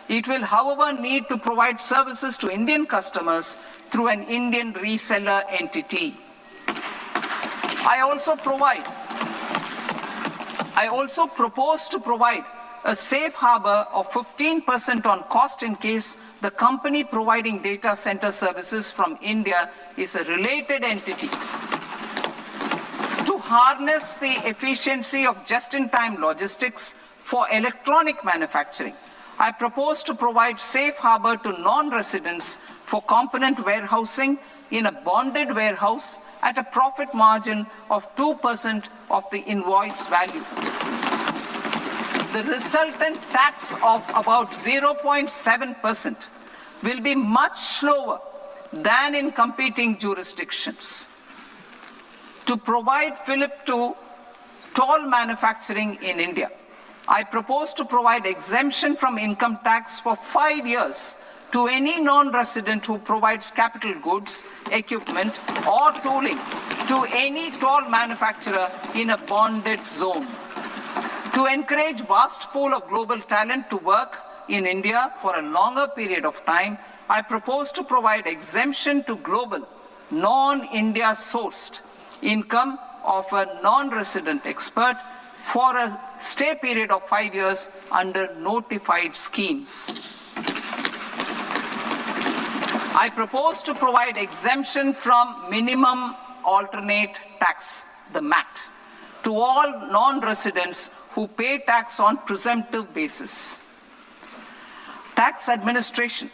It will, however, need to provide services to Indian customers through an Indian reseller entity. I also propose to provide a safe harbor of 15% on cost in case the company providing data center services from India is a related entity. To harness the efficiency of just-in-time logistics for electronic manufacturing, I propose to provide safe harbor to non-residents for component warehousing in a bonded warehouse at a profit margin of 2% of the invoice value. The resultant tax of about 0.7% will be much lower than in competing jurisdictions. To provide fillip to toll manufacturing in India, I propose to provide exemption from income tax for 5 years to any non-resident who provides capital goods, equipment, or tooling to any toll manufacturer in a bonded zone. To encourage vast pool of global talent to work in India for a longer period of time, I propose to provide exemption to global, non-India sourced income of a non-resident expert for a stay period of 5 years under notified schemes. I propose to provide exemption from minimum alternate tax, the MAT, to all non-residents who pay tax on presumptive basis. Tax administration.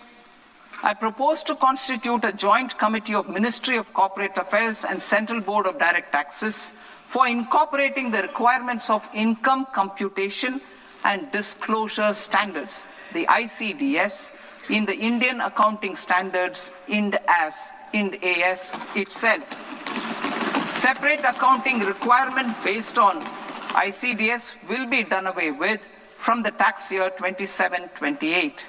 I propose to constitute a joint committee of Ministry of Corporate Affairs and Central Board of Direct Taxes for incorporating the requirements of income computation and disclosure standards, the ICDS, in the Indian Accounting Standards, IND AS itself. Separate accounting requirement based on ICDS will be done away with from the tax year 27-28.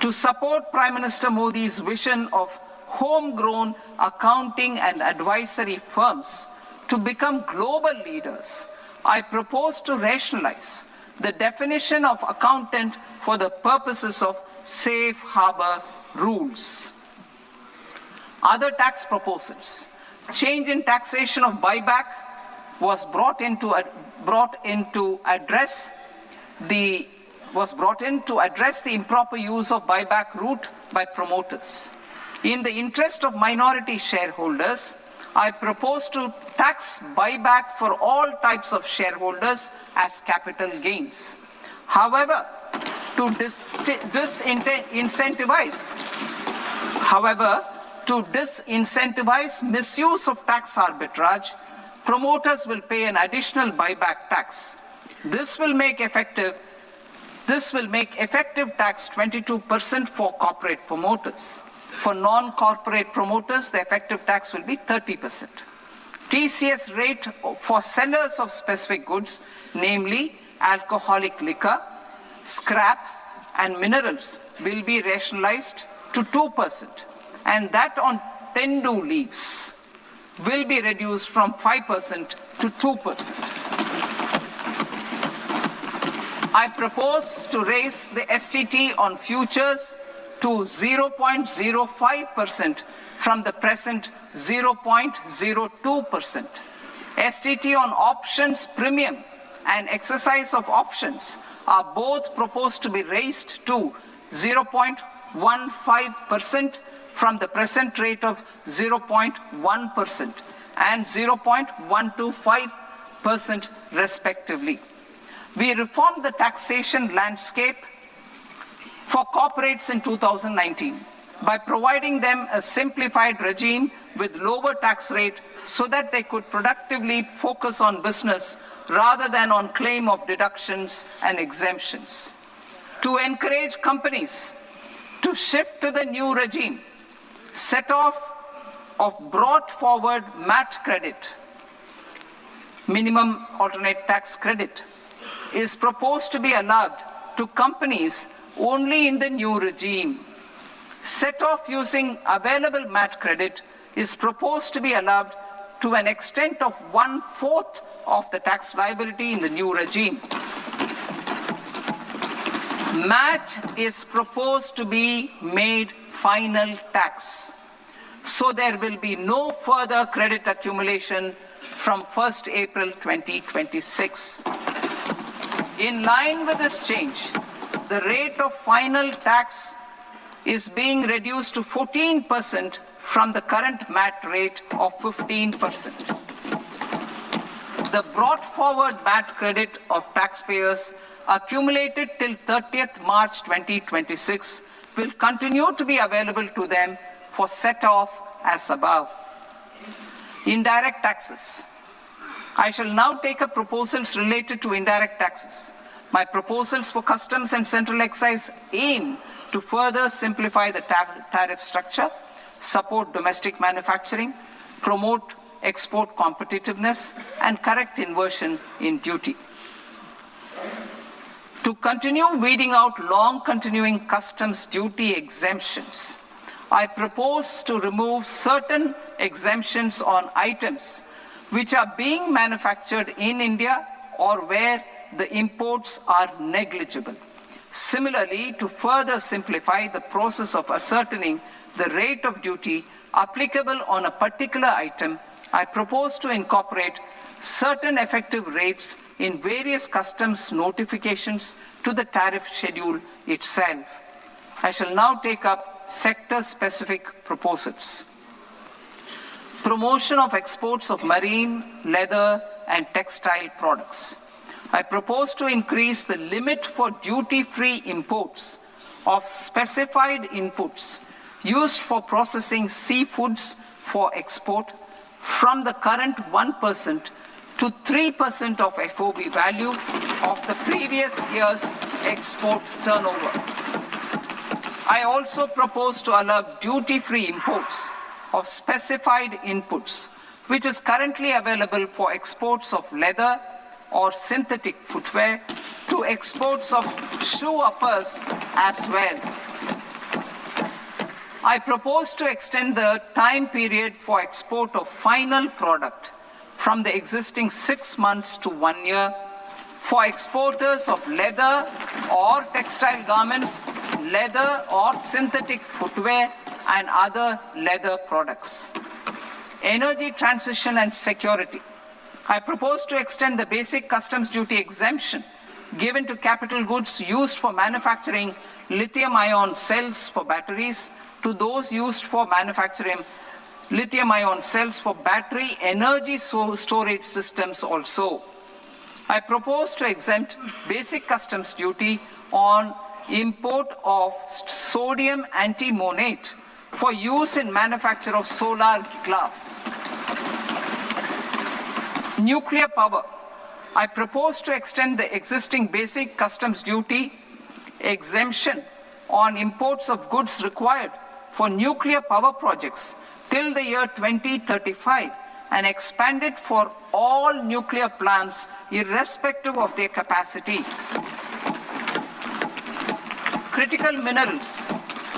To support Prime Minister Modi's vision of homegrown accounting and advisory firms to become global leaders, I propose to rationalize the definition of accountant for the purposes of safe harbor rules. Other tax proposals. Change in taxation of buyback was brought in to address the improper use of buyback route by promoters. In the interest of minority shareholders, I propose to tax buyback for all types of shareholders as capital gains. However, to disincentivize misuse of tax arbitrage, promoters will pay an additional buyback tax. This will make effective tax 22% for corporate promoters. For non-corporate promoters, the effective tax will be 30%. TCS rate for sellers of specific goods, namely alcoholic liquor, scrap and minerals will be rationalized to 2%, and that on tendu leaves will be reduced from 5% to 2%. I propose to raise the STT on futures to 0.05% from the present 0.02%. STT on options premium and exercise of options are both proposed to be raised to 0.15% from the present rate of 0.1% and 0.125% respectively. We reformed the taxation landscape for corporates in 2019 by providing them a simplified regime with lower tax rate so that they could productively focus on business rather than on claim of deductions and exemptions. To encourage companies to shift to the new regime, set off of brought forward MAT credit, minimum alternate tax credit, is proposed to be allowed to companies only in the new regime. Set off using available MAT credit is proposed to be allowed to an extent of 1/4 of the tax liability in the new regime. MAT is proposed to be made final tax, so there will be no further credit accumulation from 1st April 2026. In line with this change, the rate of final tax is being reduced to 14% from the current MAT rate of 15%. The brought forward MAT credit of taxpayers accumulated till 30th March 2026 will continue to be available to them for set-off as above. Indirect taxes. I shall now take up proposals related to indirect taxes. My proposals for customs and central excise aim to further simplify the tariff structure, support domestic manufacturing, promote export competitiveness, and correct inversion in duty. To continue weeding out long-continuing customs duty exemptions, I propose to remove certain exemptions on items which are being manufactured in India or where the imports are negligible. Similarly, to further simplify the process of ascertaining the rate of duty applicable on a particular item, I propose to incorporate certain effective rates in various customs notifications to the tariff schedule itself. I shall now take up sector-specific proposals. Promotion of exports of marine, leather, and textile products. I propose to increase the limit for duty-free imports of specified inputs used for processing seafoods for export from the current 1% to 3% of FOB value of the previous year's export turnover. I also propose to allow duty-free imports of specified inputs, which is currently available for exports of leather or synthetic footwear, to exports of shoe uppers as well. I propose to extend the time period for export of final product from the existing 6 months to 1 year for exporters of leather or textile garments, leather or synthetic footwear, and other leather products. Energy transition and security. I propose to extend the basic customs duty exemption given to capital goods used for manufacturing lithium-ion cells for batteries to those used for manufacturing lithium-ion cells for battery energy storage systems also. I propose to exempt basic customs duty on import of sodium antimonate for use in manufacture of solar glass. Nuclear power. I propose to extend the existing basic customs duty exemption on imports of goods required for nuclear power projects till the year 2035 and expand it for all nuclear plants irrespective of their capacity. critical minerals,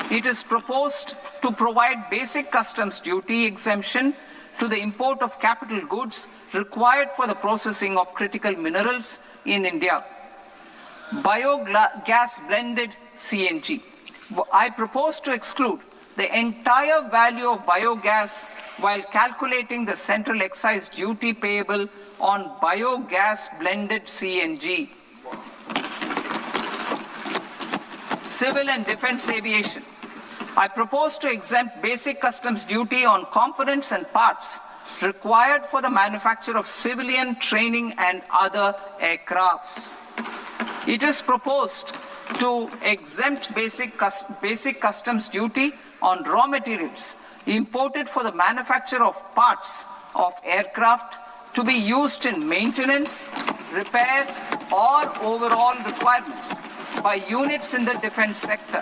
it is proposed to provide basic customs duty exemption to the import of capital goods required for the processing of critical minerals in India. Biogas blended CNG. I propose to exclude the entire value of biogas while calculating the central excise duty payable on biogas blended CNG. Civil and defense aviation. I propose to exempt basic customs duty on components and parts required for the manufacture of civilian training and other aircrafts. It is proposed to exempt basic customs duty on raw materials imported for the manufacture of parts of aircraft to be used in maintenance, repair, or overall requirements by units in the defense sector.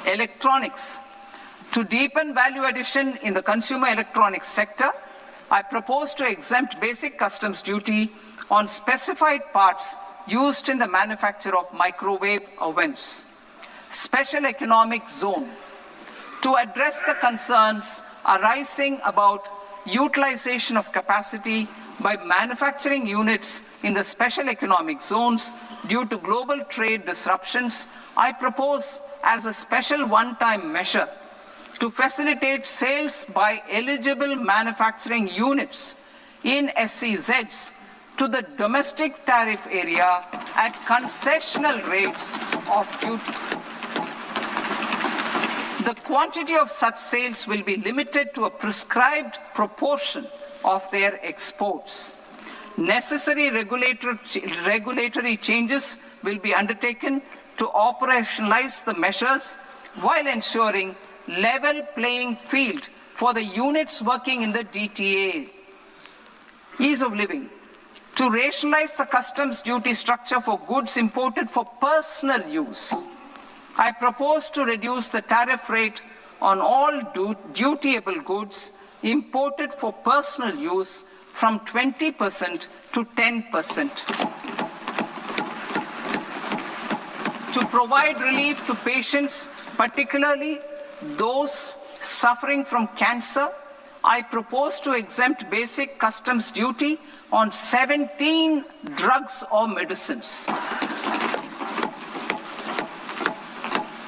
Electronics. To deepen value addition in the consumer electronics sector, I propose to exempt basic customs duty on specified parts used in the manufacture of microwave ovens. Special economic zone. To address the concerns arising about utilization of capacity by manufacturing units in the special economic zones due to global trade disruptions, I propose as a special one-time measure to facilitate sales by eligible manufacturing units in SEZs to the domestic tariff area at concessional rates of duty. The quantity of such sales will be limited to a prescribed proportion of their exports. Necessary regulatory changes will be undertaken to operationalize the measures while ensuring level playing field for the units working in the DTA. Ease of living. To rationalize the customs duty structure for goods imported for personal use, I propose to reduce the tariff rate on all dutiable goods imported for personal use from 20% to 10%. To provide relief to patients, particularly those suffering from cancer, I propose to exempt basic customs duty on 17 drugs or medicines.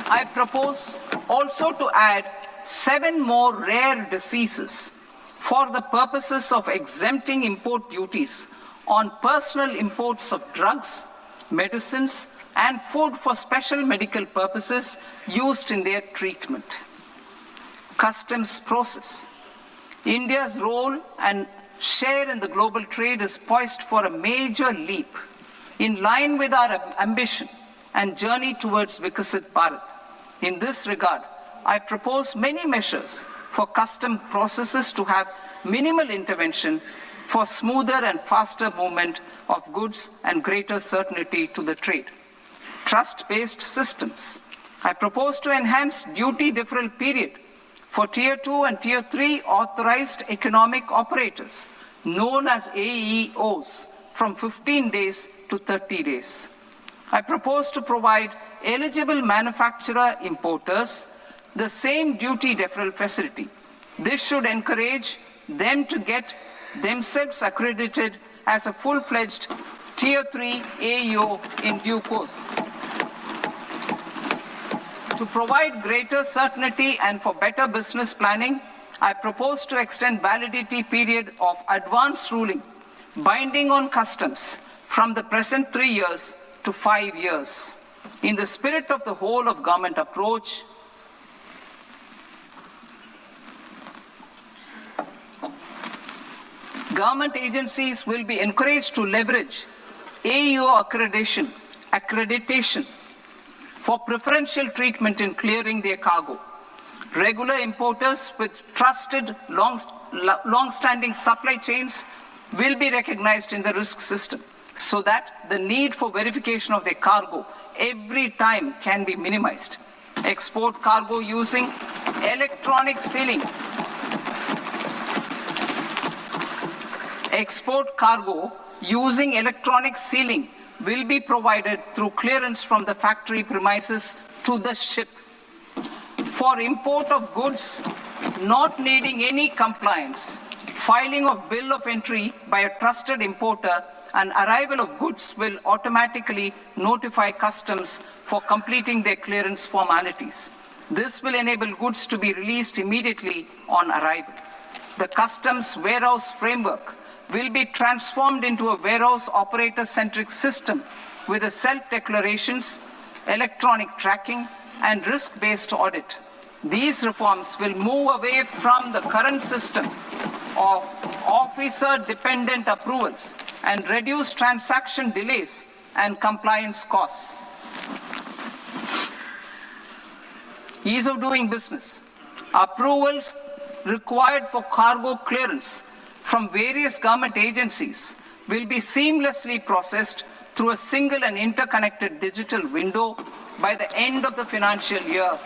I propose also to add 7 more rare diseases for the purposes of exempting import duties on personal imports of drugs, medicines, and food for special medical purposes used in their treatment. Customs process. India's role and share in the global trade is poised for a major leap in line with our ambition and journey towards Vikasit Bharat. In this regard, I propose many measures for custom processes to have minimal intervention for smoother and faster movement of goods and greater certainty to the trade. Trust-based systems. I propose to enhance duty deferral period for Tier 2 and Tier 3 authorized economic operators, known as AEOs, from 15 days to 30 days. I propose to provide eligible manufacturer importers the same duty deferral facility. This should encourage them to get themselves accredited as a full-fledged Tier 3 AEO in due course. To provide greater certainty and for better business planning, I propose to extend validity period of advance ruling binding on customs from the present 3 years to 5 years. In the spirit of the whole of government approach, government agencies will be encouraged to leverage AEO accreditation for preferential treatment in clearing their cargo. Regular importers with trusted long-standing supply chains will be recognized in the risk system so that the need for verification of their cargo every time can be minimized. Export cargo using electronic sealing. Export cargo using electronic sealing will be provided through clearance from the factory premises to the ship. For import of goods not needing any compliance, filing of bill of entry by a trusted importer and arrival of goods will automatically notify customs for completing their clearance formalities. This will enable goods to be released immediately on arrival. The customs warehouse framework will be transformed into a warehouse operator-centric system with a self-declarations, electronic tracking, and risk-based audit. These reforms will move away from the current system of officer-dependent approvals and reduce transaction delays and compliance costs. Ease of doing business. Approvals required for cargo clearance from various government agencies will be seamlessly processed through a single and interconnected digital window by the end of the financial year.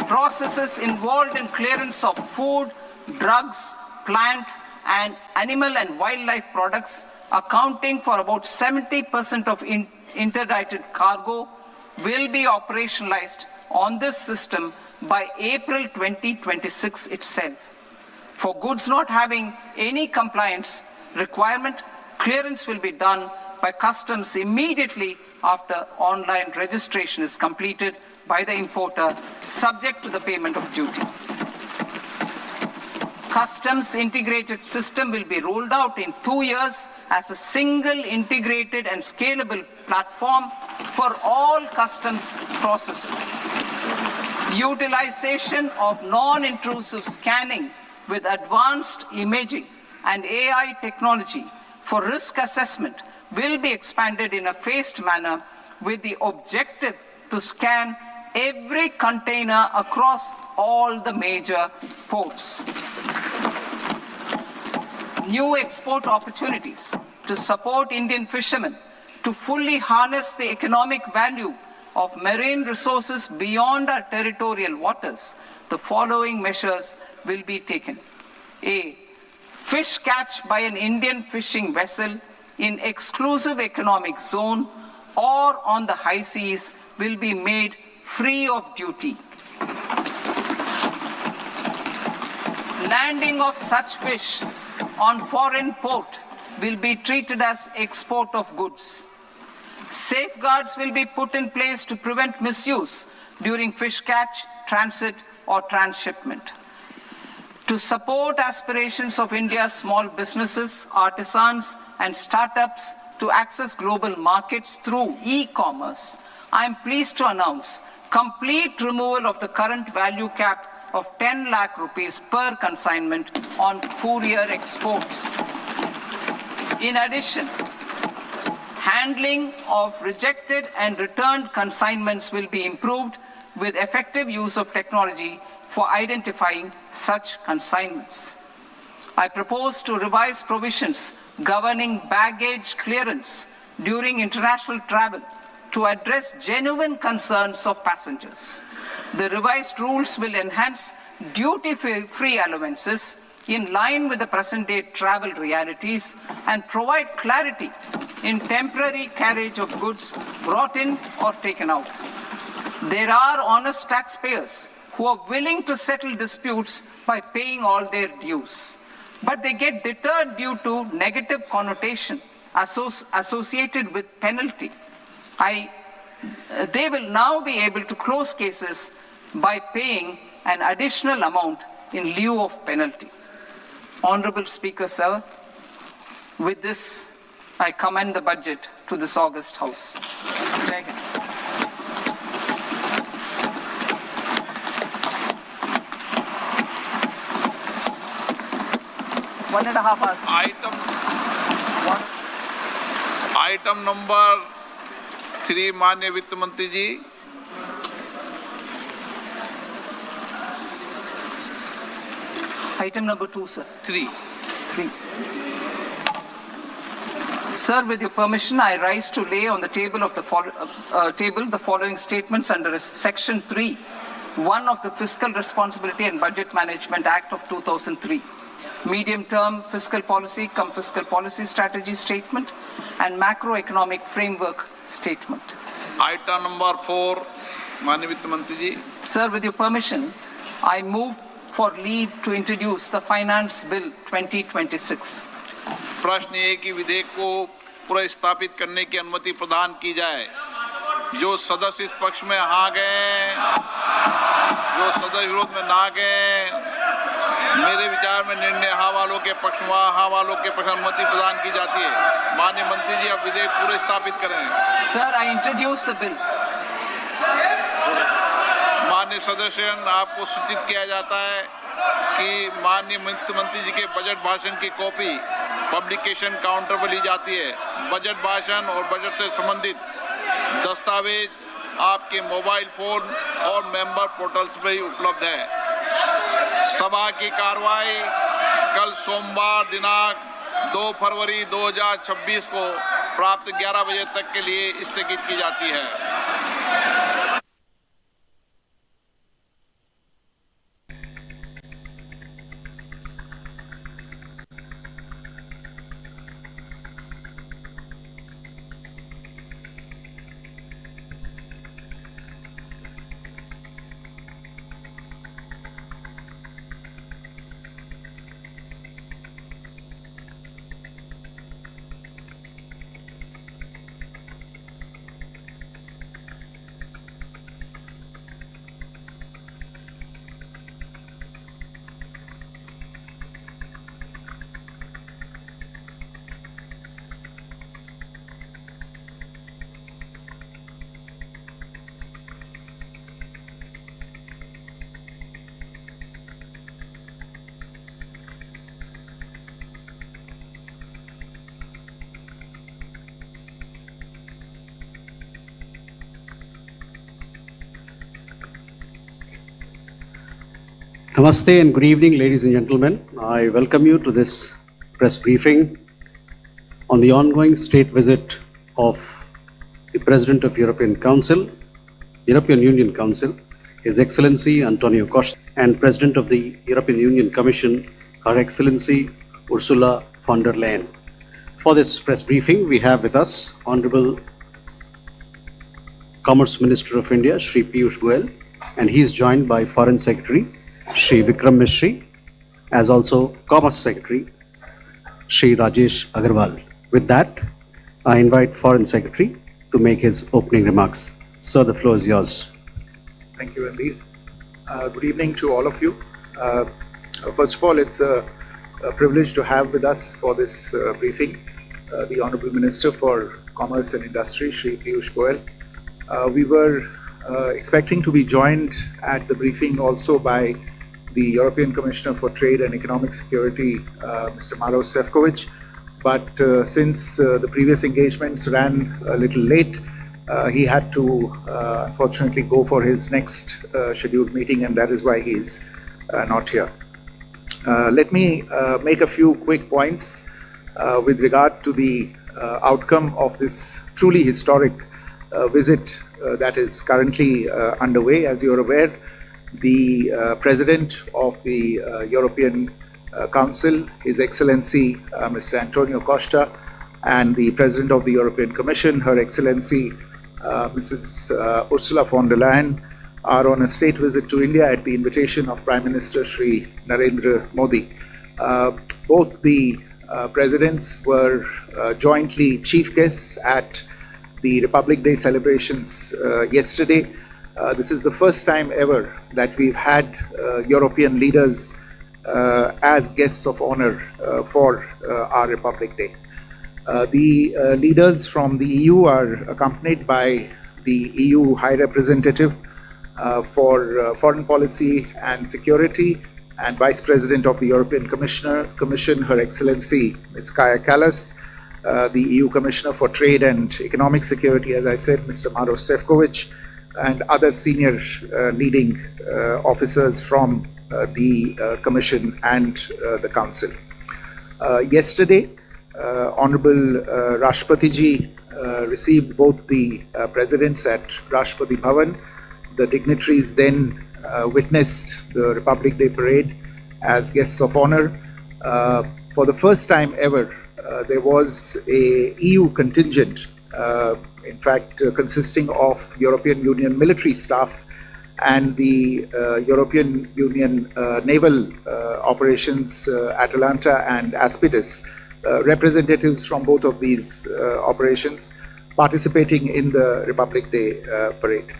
Processes involved in clearance of food, drugs, plant, and animal and wildlife products, accounting for about 70% of interdicted cargo, will be operationalized on this system by April 2026 itself. For goods not having any compliance requirement, clearance will be done by customs immediately after online registration is completed by the importer, subject to the payment of duty. Customs integrated system will be rolled out in 2 years as a single integrated and scalable platform for all customs processes. Utilization of non-intrusive scanning with advanced imaging and AI technology for risk assessment will be expanded in a phased manner with the objective to scan every container across all the major ports. New export opportunities to support Indian fishermen to fully harness the economic value of marine resources beyond our territorial waters. The following measures will be taken. A. Fish catch by an Indian fishing vessel in exclusive economic zone or on the high seas will be made free of duty. Landing of such fish on foreign port will be treated as export of goods. Safeguards will be put in place to prevent misuse during fish catch, transit, or transshipment. To support aspirations of India's small businesses, artisans, and startups to access global markets through e-commerce, I am pleased to announce complete removal of the current value cap of 10 lakh rupees per consignment on courier exports. In addition, handling of rejected and returned consignments will be improved with effective use of technology for identifying such consignments. I propose to revise provisions governing baggage clearance during international travel to address genuine concerns of passengers. The revised rules will enhance duty-free allowances in line with the present-day travel realities and provide clarity in temporary carriage of goods brought in or taken out. There are honest taxpayers who are willing to settle disputes by paying all their dues, but they get deterred due to negative connotation associated with penalty. They will now be able to close cases by paying an additional amount in lieu of penalty. Honorable Speaker, sir, with this, I commend the budget to this august House. Jai Hind. One and a half hours. Item number 3, माननीय वित्त मंत्री जी. Item number 2, sir. 3. Sir, with your permission, I rise to lay on the table of the following statements under Section 3, 1 of the Fiscal Responsibility and Budget Management Act of 2003. medium-term fiscal policy cum fiscal policy strategy statement, and macroeconomic framework statement. Item number 4, माननीय वित्त मंत्री जी. Sir, with your permission, I move for leave to introduce the Finance Bill 2026. प्रश्न ये कि विधेयक को पुनर्स्थापित करने की अनुमति प्रदान की जाए. जो सदस्य इस पक्ष में हाँ गए, जो सदस्य विरोध में ना गए, मेरे विचार में निर्णय हाँ वालों के पक्ष में, हाँ वालों के पक्ष में अनुमति प्रदान की जाती है. माननीय मंत्री जी, अब विधेयक पूरे स्थापित करें. Sir, I introduce the bill. माननीय सदस्य, आपको सूचित किया जाता है कि माननीय वित्त मंत्री जी के बजट भाषण की कॉपी पब्लिकेशन काउंटर पर ली जाती है. बजट भाषण और बजट से संबंधित दस्तावेज आपके मोबाइल फोन और मेंबर पोर्टल्स पर ही उपलब्ध है. सभा की कार्रवाई कल सोमवार दिनांक 2 फरवरी 2026 को प्राप्त 11 बजे तक के लिए स्थगित की जाती है. Namaste and good evening, ladies and gentlemen. I welcome you to this press briefing on the ongoing state visit of the President of European Union Council, His Excellency Antonio Costa, and President of the European Union Commission, Her Excellency Ursula von der Leyen. For this press briefing, we have with us Honorable Commerce Minister of India, Shri Piyush Goyal, and he is joined by Foreign Secretary Shri Vikram Mishri, as also Commerce Secretary Shri Rajesh Agarwal. With that, I invite Foreign Secretary to make his opening remarks. Sir, the floor is yours. Thank you, indeed. Good evening to all of you. First of all, it's a privilege to have with us for this briefing the Honorable Minister for Commerce and Industry, Shri Piyush Goyal. We were expecting to be joined at the briefing also by the European Commissioner for Trade and Economic Security, Mr. Maros Sefcovic, but since the previous engagements ran a little late, he had to unfortunately go for his next scheduled meeting, and that is why he is not here. Let me make a few quick points with regard to the outcome of this truly historic visit that is currently underway. As you are aware, the President of the European Council, His Excellency Mr. Antonio Costa, and the President of the European Commission, Her Excellency Mrs. Ursula von der Leyen, are on a state visit to India at the invitation of Prime Minister Shri Narendra Modi. Both the presidents were jointly chief guests at the Republic Day celebrations yesterday. This is the first time ever that we've had European leaders as guests of honor for our Republic Day. The leaders from the EU are accompanied by the EU High Representative for Foreign Policy and Security and Vice President of the European Commission, Her Excellency Ms. Kaja Kallas, the EU Commissioner for Trade and Economic Security, as I said, Mr. Maros Sefcovic, and other senior leading officers from the Commission and the Council. Yesterday, Honorable Rashtrapati Ji received both the presidents at Rashtrapati Bhavan. The dignitaries then witnessed the Republic Day parade as guests of honor. For the first time ever, there was a EU contingent, in fact, consisting of European Union military staff and the European Union naval operations, Atalanta and Aspidus, representatives from both of these operations participating in the Republic Day parade.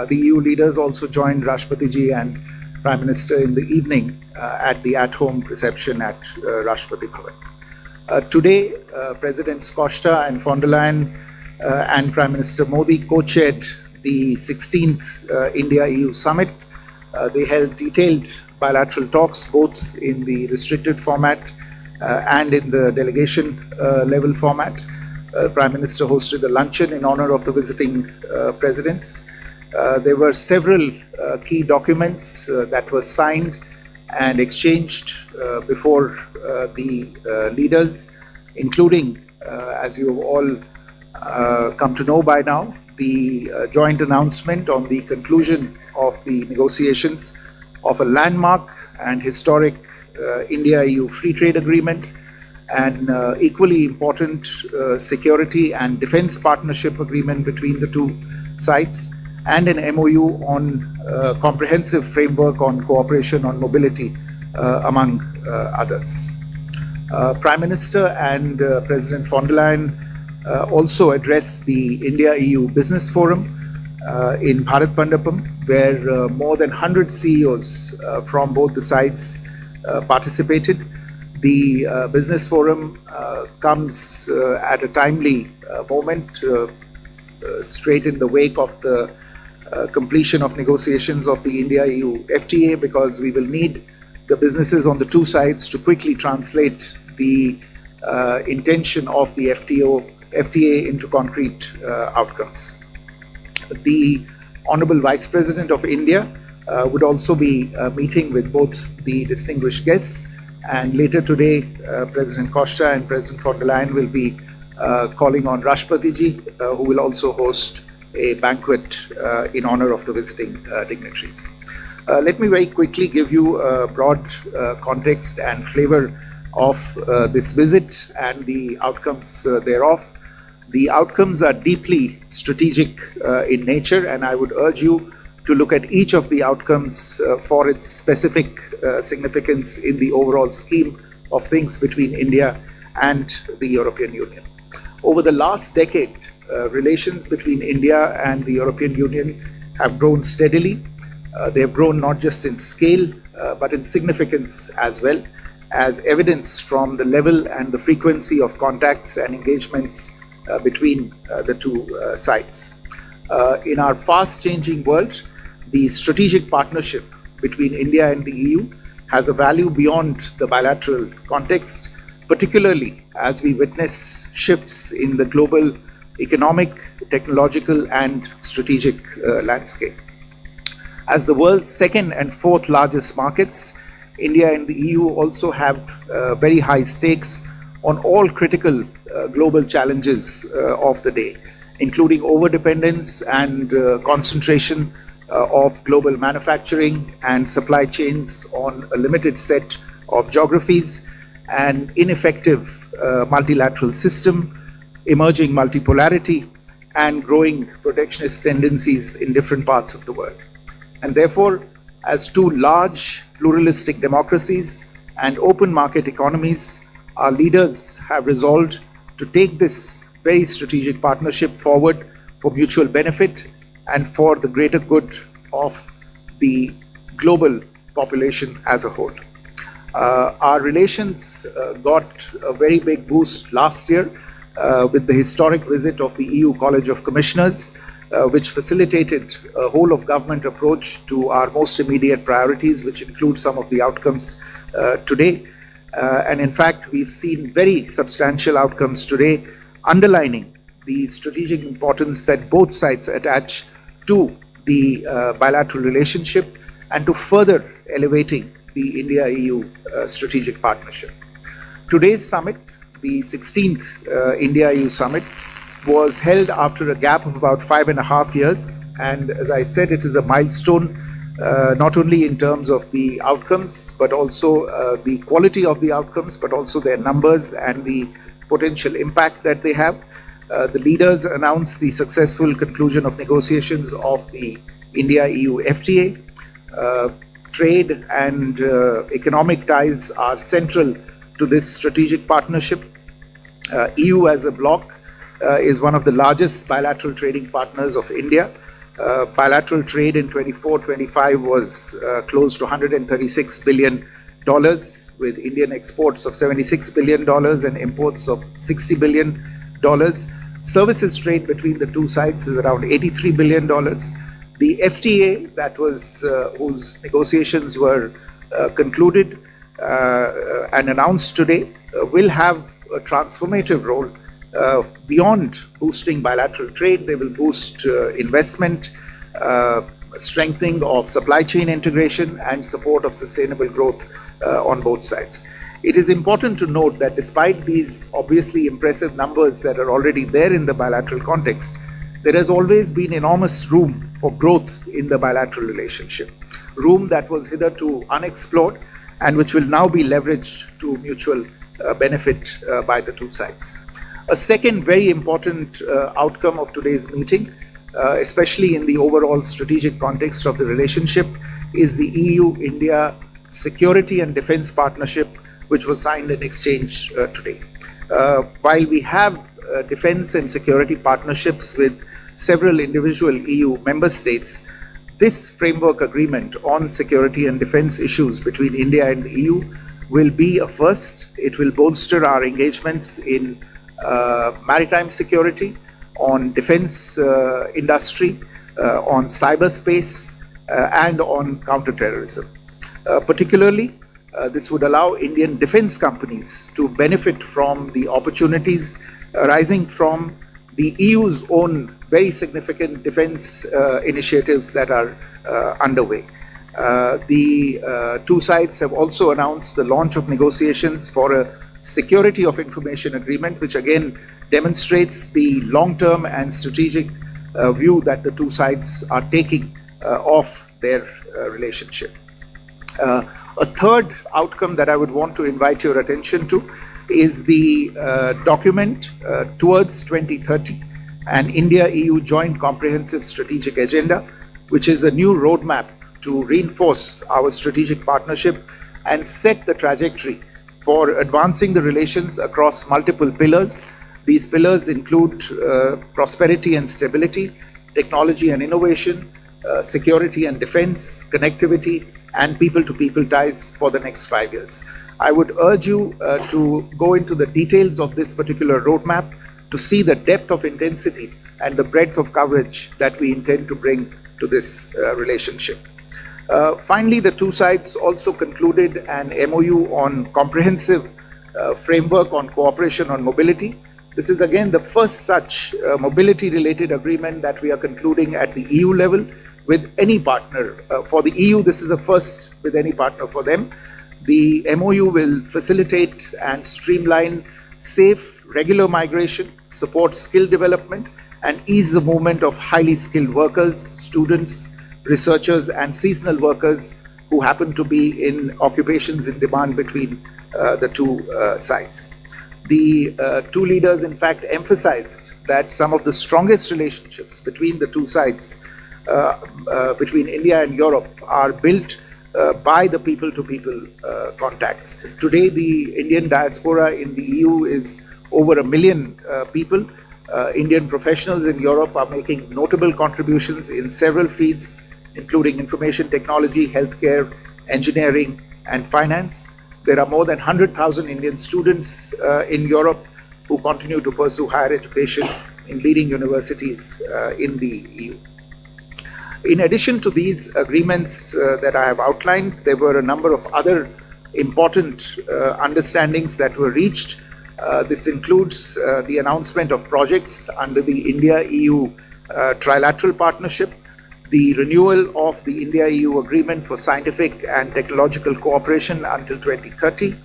The EU leaders also joined Rashtrapati and Prime Minister in the evening at the at-home reception at Rashtrapati Bhavan. Today, Presidents Costa and von der Leyen and Prime Minister Modi co-chaired the 16th India-EU summit. They held detailed bilateral talks both in the restricted format and in the delegation level format. Prime Minister hosted a luncheon in honor of the visiting presidents. There were several key documents that were signed and exchanged before the leaders, including, as you have all come to know by now, the joint announcement on the conclusion of the negotiations of a landmark and historic India-EU free trade agreement, and equally important security and defense partnership agreement between the two sides, and an MOU on comprehensive framework on cooperation on mobility, among others. Prime Minister and President von der Leyen also addressed the India-EU Business Forum in Bharat Mandapam, where more than 100 CEOs from both the sides participated. The Business Forum comes at a timely moment, straight in the wake of the completion of negotiations of the India-EU FTA, because we will need the businesses on the two sides to quickly translate the intention of the FTA into concrete outcomes. The Honorable Vice President of India would also be meeting with both the distinguished guests, and later today President Costa and President von der Leyen will be calling on Rashtrapati who will also host a banquet in honor of the visiting dignitaries. Let me very quickly give you a broad context and flavor of this visit and the outcomes thereof. The outcomes are deeply strategic in nature, and I would urge you to look at each of the outcomes for its specific significance in the overall scheme of things between India and the European Union. Over the last decade, relations between India and the European Union have grown steadily. They have grown not just in scale, but in significance as well, as evidence from the level and the frequency of contacts and engagements between the two sides. In our fast-changing world, the strategic partnership between India and the EU has a value beyond the bilateral context, particularly as we witness shifts in the global economic, technological, and strategic landscape. As the world's second and fourth largest markets, India and the EU also have very high stakes on all critical global challenges of the day, including overdependence and concentration of global manufacturing and supply chains on a limited set of geographies, an ineffective multilateral system, emerging multipolarity, and growing protectionist tendencies in different parts of the world. And therefore, as two large pluralistic democracies and open market economies, our leaders have resolved to take this very strategic partnership forward for mutual benefit and for the greater good of the global population as a whole. Our relations got a very big boost last year with the historic visit of the EU College of Commissioners, which facilitated a whole-of-government approach to our most immediate priorities, which include some of the outcomes today. And in fact, we've seen very substantial outcomes today, underlining the strategic importance that both sides attach to the bilateral relationship and to further elevating the India-EU strategic partnership. Today's summit, the 16th India-EU summit, was held after a gap of about 5.5 years. And as I said, it is a milestone not only in terms of the outcomes, but also the quality of the outcomes, but also their numbers and the potential impact that they have. The leaders announced the successful conclusion of negotiations of the India-EU FTA. Trade and economic ties are central to this strategic partnership. EU as a bloc is one of the largest bilateral trading partners of India. Bilateral trade in 24-25 was close to $136 billion, with Indian exports of $76 billion and imports of $60 billion. Services trade between the two sides is around $83 billion. The FTA that was whose negotiations were concluded and announced today will have a transformative role beyond boosting bilateral trade. They will boost investment, strengthening of supply chain integration, and support of sustainable growth on both sides. It is important to note that despite these obviously impressive numbers that are already there in the bilateral context, there has always been enormous room for growth in the bilateral relationship, room that was hitherto unexplored and which will now be leveraged to mutual benefit by the two sides. A second very important outcome of today's meeting, especially in the overall strategic context of the relationship, is the EU-India Security and Defence Partnership, which was signed and exchanged today. While we have defence and security partnerships with several individual EU member states, this framework agreement on security and defence issues between India and the EU will be a first. It will bolster our engagements in maritime security, on defence industry, on cyberspace, and on counterterrorism. Particularly, this would allow Indian defence companies to benefit from the opportunities arising from the EU's own very significant defence initiatives that are underway. The two sides have also announced the launch of negotiations for a security of information agreement, which again demonstrates the long-term and strategic view that the two sides are taking of their relationship. A third outcome that I would want to invite your attention to is the document towards 2030, an India-EU Joint Comprehensive Strategic Agenda, which is a new roadmap to reinforce our strategic partnership and set the trajectory for advancing the relations across multiple pillars. These pillars include prosperity and stability, technology and innovation, security and defense, connectivity, and people-to-people ties for the next 5 years. I would urge you to go into the details of this particular roadmap to see the depth of intensity and the breadth of coverage that we intend to bring to this relationship. Finally, the two sides also concluded an MOU on comprehensive framework on cooperation on mobility. This is again the first such mobility-related agreement that we are concluding at the EU level with any partner. For the EU, this is a first with any partner for them. The MOU will facilitate and streamline safe, regular migration, support skill development, and ease the movement of highly skilled workers, students, researchers, and seasonal workers who happen to be in occupations in demand between the two sides. The two leaders, in fact, emphasized that some of the strongest relationships between the two sides, between India and Europe, are built by the people-to-people contacts. Today, the Indian diaspora in the EU is over 1 million people. Indian professionals in Europe are making notable contributions in several fields, including information technology, healthcare, engineering, and finance. There are more than 100,000 Indian students in Europe who continue to pursue higher education in leading universities in the EU. In addition to these agreements that I have outlined, there were a number of other important understandings that were reached. This includes the announcement of projects under the India-EU trilateral partnership, the renewal of the India-EU agreement for scientific and technological cooperation until 2030,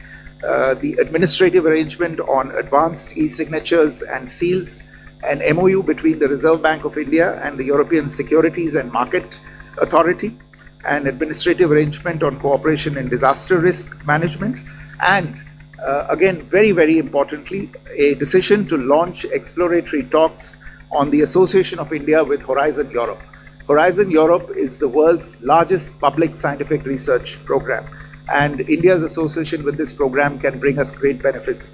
the administrative arrangement on advanced e-signatures and seals, an MOU between the Reserve Bank of India and the European Securities and Market Authority, an administrative arrangement on cooperation in disaster risk management, and again, very, very importantly, a decision to launch exploratory talks on the association of India with Horizon Europe. Horizon Europe is the world's largest public scientific research program, and India's association with this program can bring us great benefits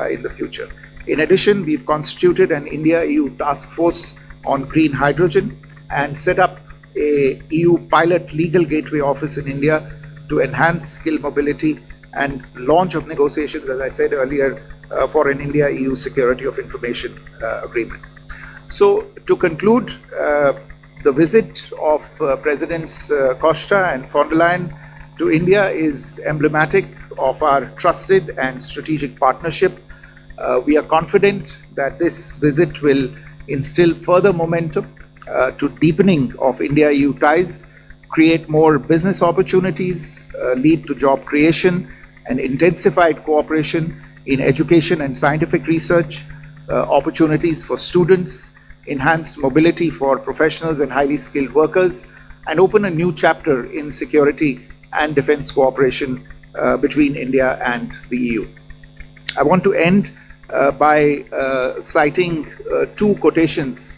in the future. In addition, we've constituted an India-EU task force on green hydrogen and set up a EU pilot legal gateway office in India to enhance skill mobility and launch of negotiations, as I said earlier, for an India-EU security of information agreement. So to conclude, the visit of Presidents Costa and von der Leyen to India is emblematic of our trusted and strategic partnership. We are confident that this visit will instill further momentum to deepening of India-EU ties, create more business opportunities, lead to job creation and intensified cooperation in education and scientific research, opportunities for students, enhanced mobility for professionals and highly skilled workers, and open a new chapter in security and defense cooperation between India and the EU. I want to end by citing two quotations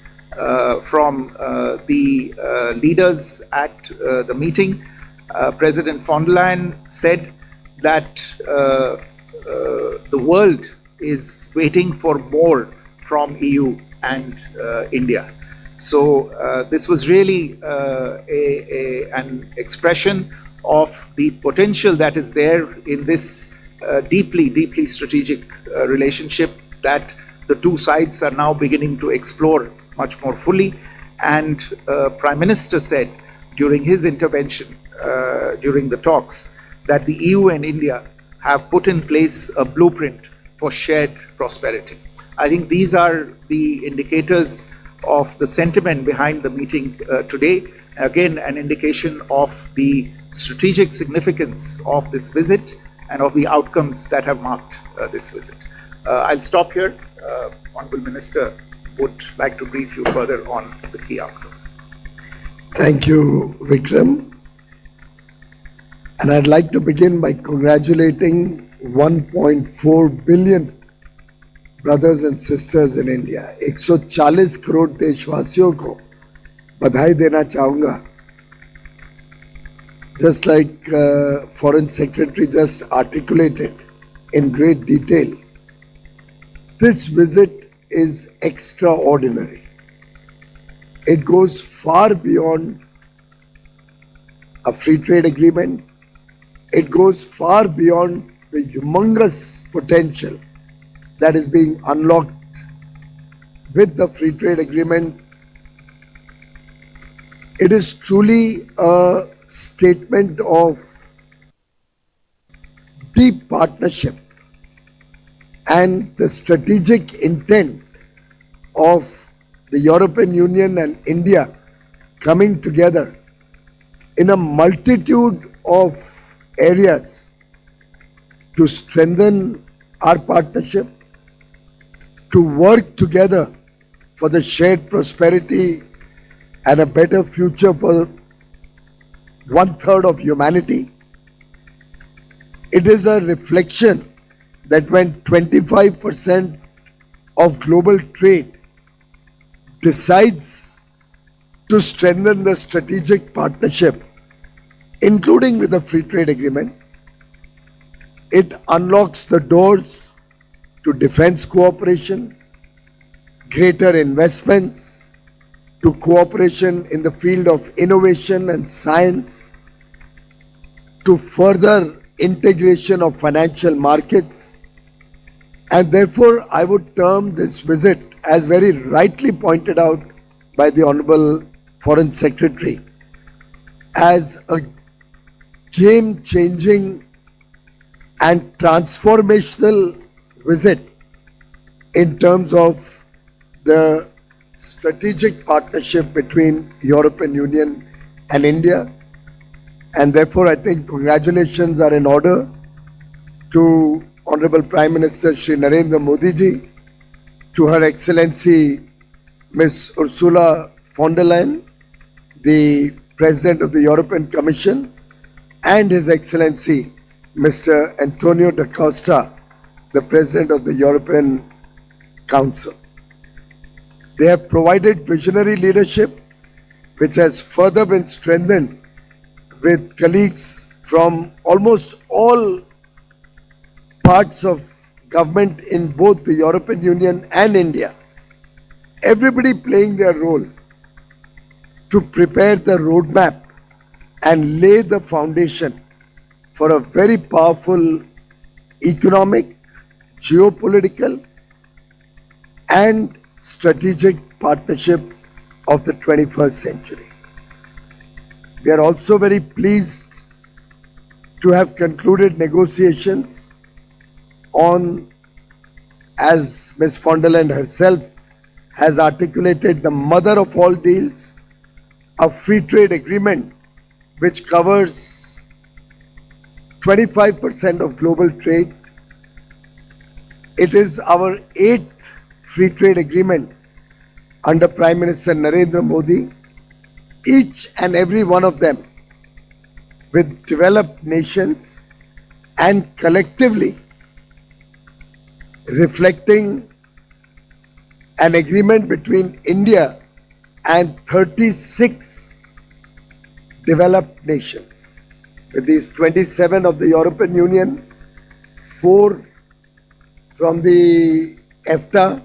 from the leaders at the meeting. President von der Leyen said that the world is waiting for more from EU and India. So this was really an expression of the potential that is there in this deeply strategic relationship that the two sides are now beginning to explore much more fully. And Prime Minister said during his intervention during the talks that the EU and India have put in place a blueprint for shared prosperity. I think these are the indicators of the sentiment behind the meeting today. Again, an indication of the strategic significance of this visit and of the outcomes that have marked this visit. I'll stop here. Honorable Minister would like to brief you further on the key outcome. Thank you, Vikram. And I'd like to begin by congratulating 1.4 billion brothers and sisters in India. 140 crore देशवासियों को बधाई देना चाहूँगा. Just like Foreign Secretary just articulated in great detail, this visit is extraordinary. It goes far beyond a free trade agreement. It goes far beyond the humongous potential that is being unlocked with the free trade agreement. It is truly a statement of deep partnership and the strategic intent of the European Union and India coming together in a multitude of areas to strengthen our partnership, to work together for the shared prosperity and a better future for 1/3 of humanity. It is a reflection that when 25% of global trade decides to strengthen the strategic partnership, including with the free trade agreement, it unlocks the doors to defense cooperation, greater investments, to cooperation in the field of innovation and science, to further integration of financial markets. And therefore, I would term this visit, as very rightly pointed out by the Honorable Foreign Secretary, as a game-changing and transformational visit in terms of the strategic partnership between European Union and India. And therefore, I think congratulations are in order to Honorable Prime Minister Shri Narendra Modi ji, to Her Excellency Ms. Ursula von der Leyen, the President of the European Commission, and His Excellency Mr. Antonio da Costa, the President of the European Council. They have provided visionary leadership, which has further been strengthened with colleagues from almost all parts of government in both the European Union and India. Everybody playing their role to prepare the roadmap and lay the foundation for a very powerful economic, geopolitical, and strategic partnership of the 21st century. We are also very pleased to have concluded negotiations on, as Ms. von der Leyen herself has articulated, the mother of all deals, a free trade agreement which covers 25% of global trade. It is our 8th free trade agreement under Prime Minister Narendra Modi, each and every one of them with developed nations and collectively reflecting an agreement between India and 36 developed nations. With these 27 of the European Union, 4 from the EFTA,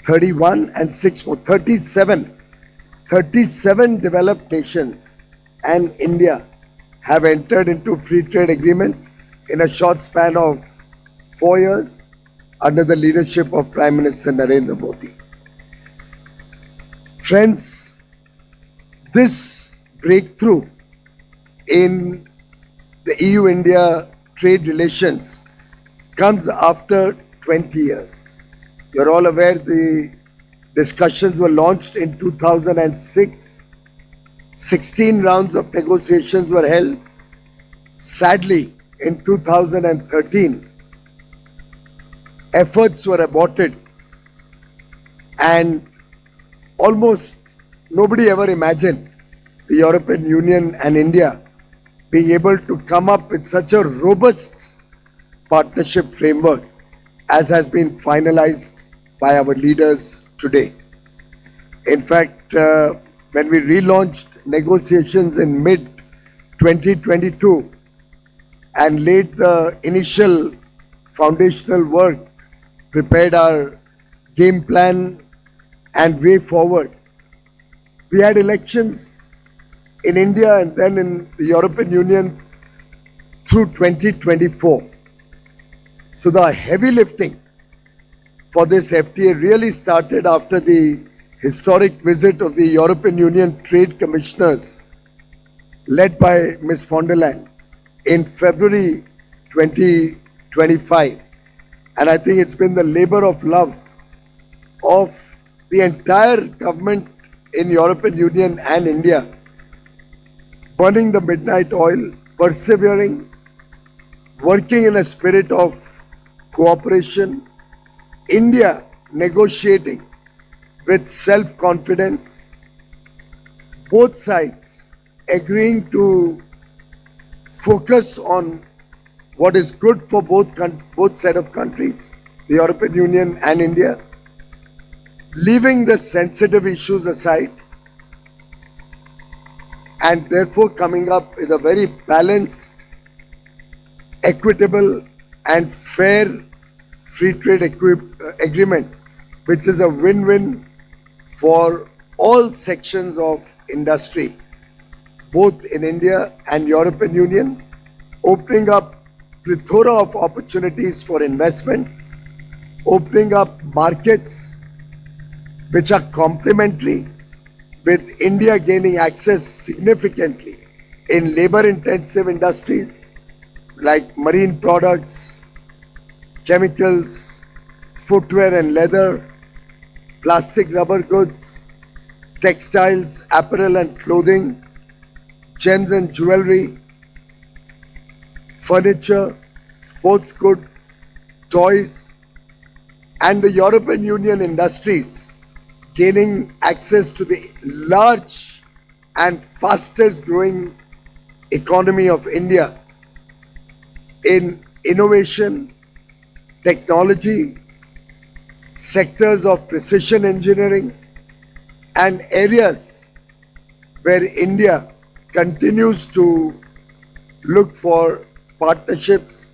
31 and 6 more, 37 developed nations and India have entered into free trade agreements in a short span of 4 years under the leadership of Prime Minister Narendra Modi. Friends, this breakthrough in the EU-India trade relations comes after 20 years. You're all aware the discussions were launched in 2006. 16 rounds of negotiations were held. Sadly, in 2013, efforts were aborted and almost nobody ever imagined the European Union and India being able to come up with such a robust partnership framework as has been finalized by our leaders today. In fact, when we relaunched negotiations in mid-2022 and laid the initial foundational work, prepared our game plan and way forward, we had elections in India and then in the European Union through 2024. So the heavy lifting for this FTA really started after the historic visit of the European Union Trade Commissioners led by Ms. von der Leyen in February 2025. And I think it's been the labor of love of the entire government in European Union and India, burning the midnight oil, persevering, working in a spirit of cooperation, India negotiating with self-confidence, both sides agreeing to focus on what is good for both set of countries, the European Union and India, leaving the sensitive issues aside and therefore coming up with a very balanced, equitable and fair free trade agreement, which is a win-win for all sections of industry, both in India and European Union, opening up plethora of opportunities for investment, opening up markets which are complementary, with India gaining access significantly in labor-intensive industries like marine products, chemicals, footwear and leather, plastic rubber goods, textiles, apparel and clothing, gems and jewelry, furniture, sports goods, toys, and the European Union industries gaining access to the large and fastest growing economy of India in innovation, technology, sectors of precision engineering, and areas where India continues to look for partnerships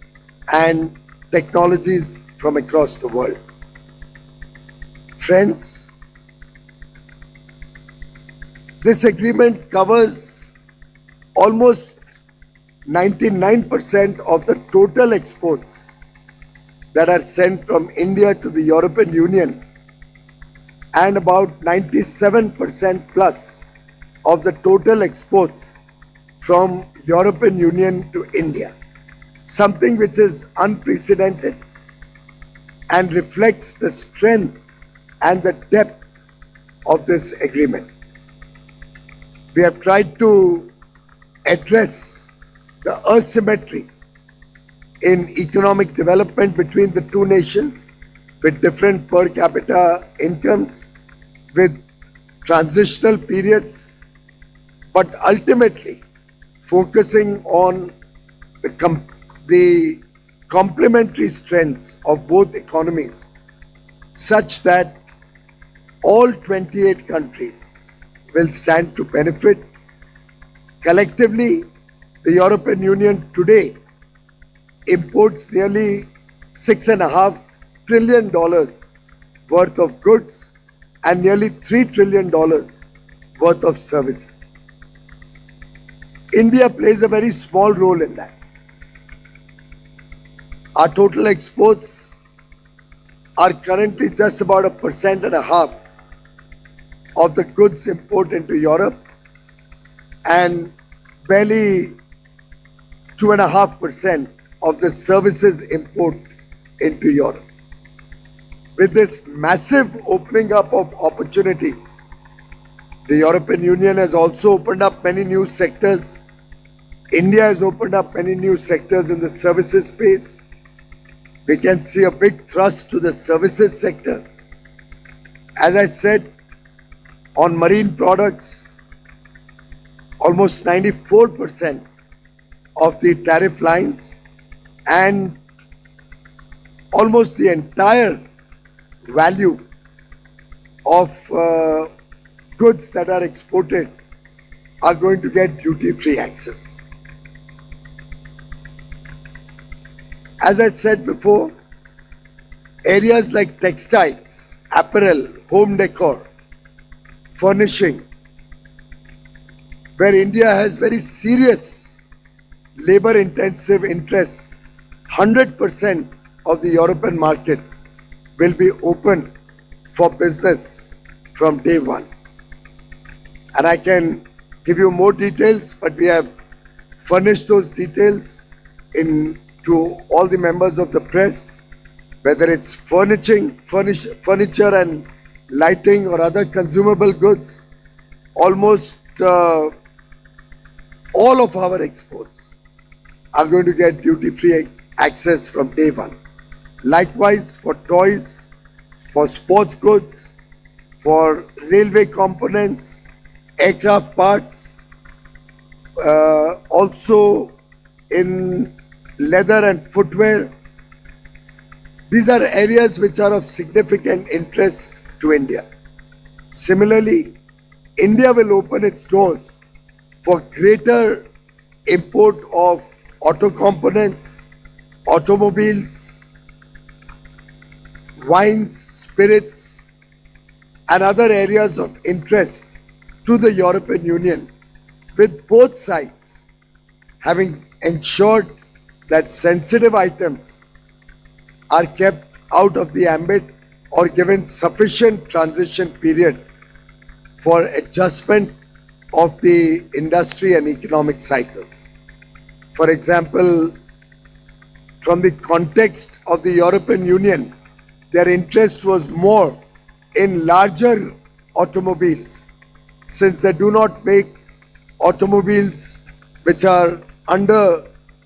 and technologies from across the world. Friends, this agreement covers almost 99% of the total exports that are sent from India to the European Union and about 97% plus of the total exports from European Union to India, something which is unprecedented and reflects the strength and the depth of this agreement. We have tried to address the asymmetry in economic development between the two nations with different per capita incomes, with transitional periods, but ultimately focusing on the complementary strengths of both economies, such that all 28 countries will stand to benefit. Collectively, the European Union today imports nearly $6.5 trillion worth of goods and nearly $3 trillion worth of services. India plays a very small role in that. Our total exports are currently just about 1.5% of the goods import into Europe and barely 2.5% of the services import into Europe. With this massive opening up of opportunities, the European Union has also opened up many new sectors. India has opened up many new sectors in the services space. We can see a big thrust to the services sector. As I said, on marine products, almost 94% of the tariff lines and almost the entire value of goods that are exported are going to get duty-free access. As I said before, areas like textiles, apparel, home decor, furnishing, where India has very serious labor-intensive interests, 100% of the European market will be open for business from day one. And I can give you more details, but we have furnished those details to all the members of the press, whether it's furniture and lighting or other consumable goods. Almost all of our exports are going to get duty-free access from day one. Likewise, for toys, for sports goods, for railway components, aircraft parts, also in leather and footwear. These are areas which are of significant interest to India. Similarly, India will open its doors for greater import of auto components, automobiles, wines, spirits, and other areas of interest to the European Union, with both sides having ensured that sensitive items are kept out of the ambit or given sufficient transition period for adjustment of the industry and economic cycles. For example, from the context of the European Union, their interest was more in larger automobiles, since they do not make automobiles which are under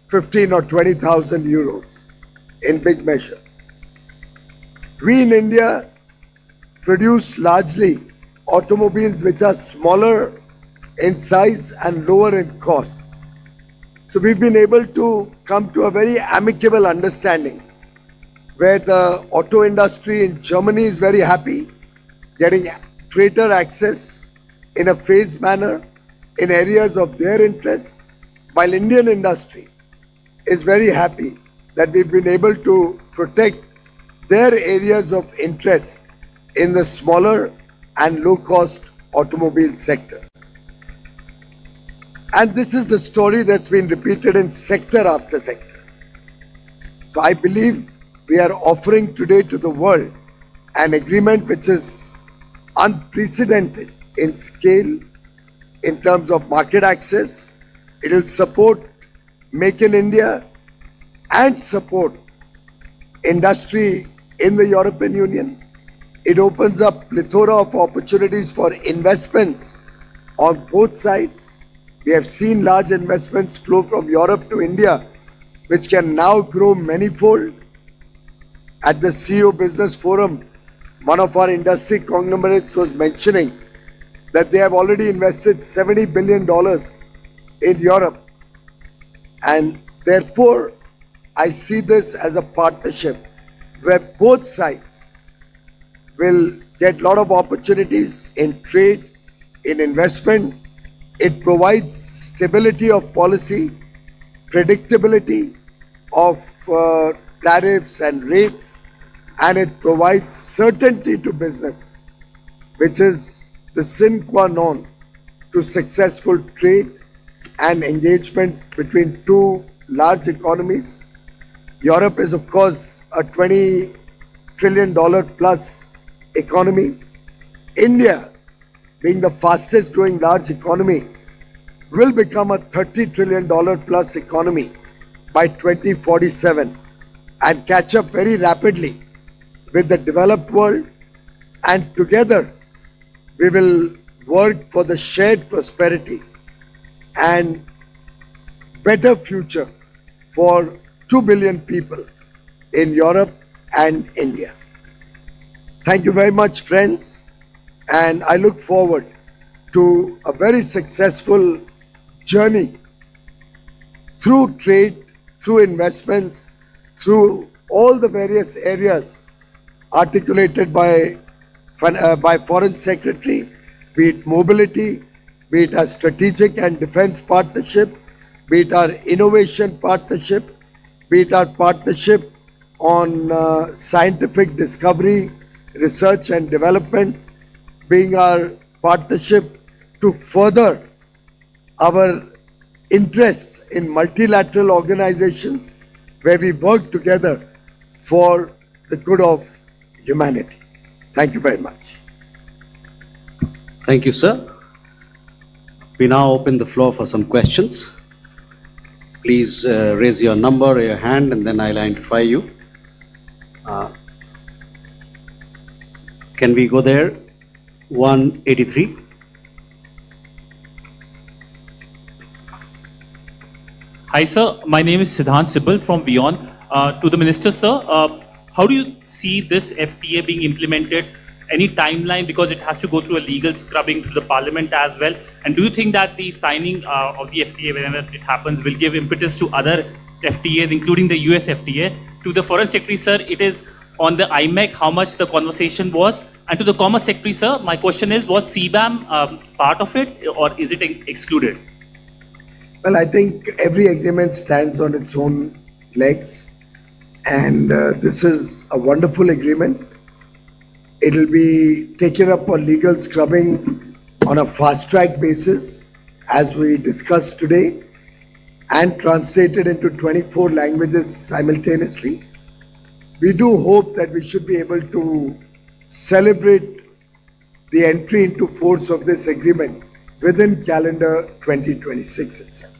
15 or 20,000 euros in big measure. We in India produce largely automobiles which are smaller in size and lower in cost. So we've been able to come to a very amicable understanding where the auto industry in Germany is very happy, getting greater access in a phased manner in areas of their interest, while Indian industry is very happy that we've been able to protect their areas of interest in the smaller and low-cost automobile sector. And this is the story that's been repeated in sector after sector. So I believe we are offering today to the world an agreement which is unprecedented in scale, in terms of market access. It will support Make in India and support industry in the European Union. It opens up plethora of opportunities for investments on both sides. We have seen large investments flow from Europe to India, which can now grow manifold. At the CEO Business Forum, one of our industry conglomerates was mentioning that they have already invested $70 billion in Europe. And therefore, I see this as a partnership where both sides will get a lot of opportunities in trade, in investment. It provides stability of policy, predictability of tariffs and rates, and it provides certainty to business, which is the sine qua non to successful trade and engagement between two large economies. Europe is, of course, a $20 trillion plus economy. India, being the fastest growing large economy, will become a $30 trillion plus economy by 2047 and catch up very rapidly with the developed world, and together we will work for the shared prosperity and better future for 2 billion people in Europe and India. Thank you very much, friends, and I look forward to a very successful journey through trade, through investments, through all the various areas articulated by Foreign Secretary, be it mobility, be it our strategic and defense partnership, be it our innovation partnership, be it our partnership on scientific discovery, research and development, being our partnership to further our interests in multilateral organizations where we work together for the good of humanity. Thank you very much. Thank you, sir. We now open the floor for some questions. Please raise your number or your hand and then I'll identify you. Can we go there? 183. Hi, sir. My name is Siddhant Sibal from Beyond. To the Minister, sir, how do you see this FTA being implemented? Any timeline, because it has to go through a legal scrubbing through the Parliament as well? And do you think that the signing of the FTA, whenever it happens, will give impetus to other FTAs, including the US FTA? To the Foreign Secretary, sir, it is on the IMEC, how much the conversation was? And to the Commerce Secretary, sir, my question is, was CBAM part of it or is it excluded? Well, I think every agreement stands on its own legs, and this is a wonderful agreement. It will be taken up for legal scrubbing on a fast-track basis, as we discussed today, and translated into 24 languages simultaneously. We do hope that we should be able to celebrate the entry into force of this agreement within calendar 2026 itself.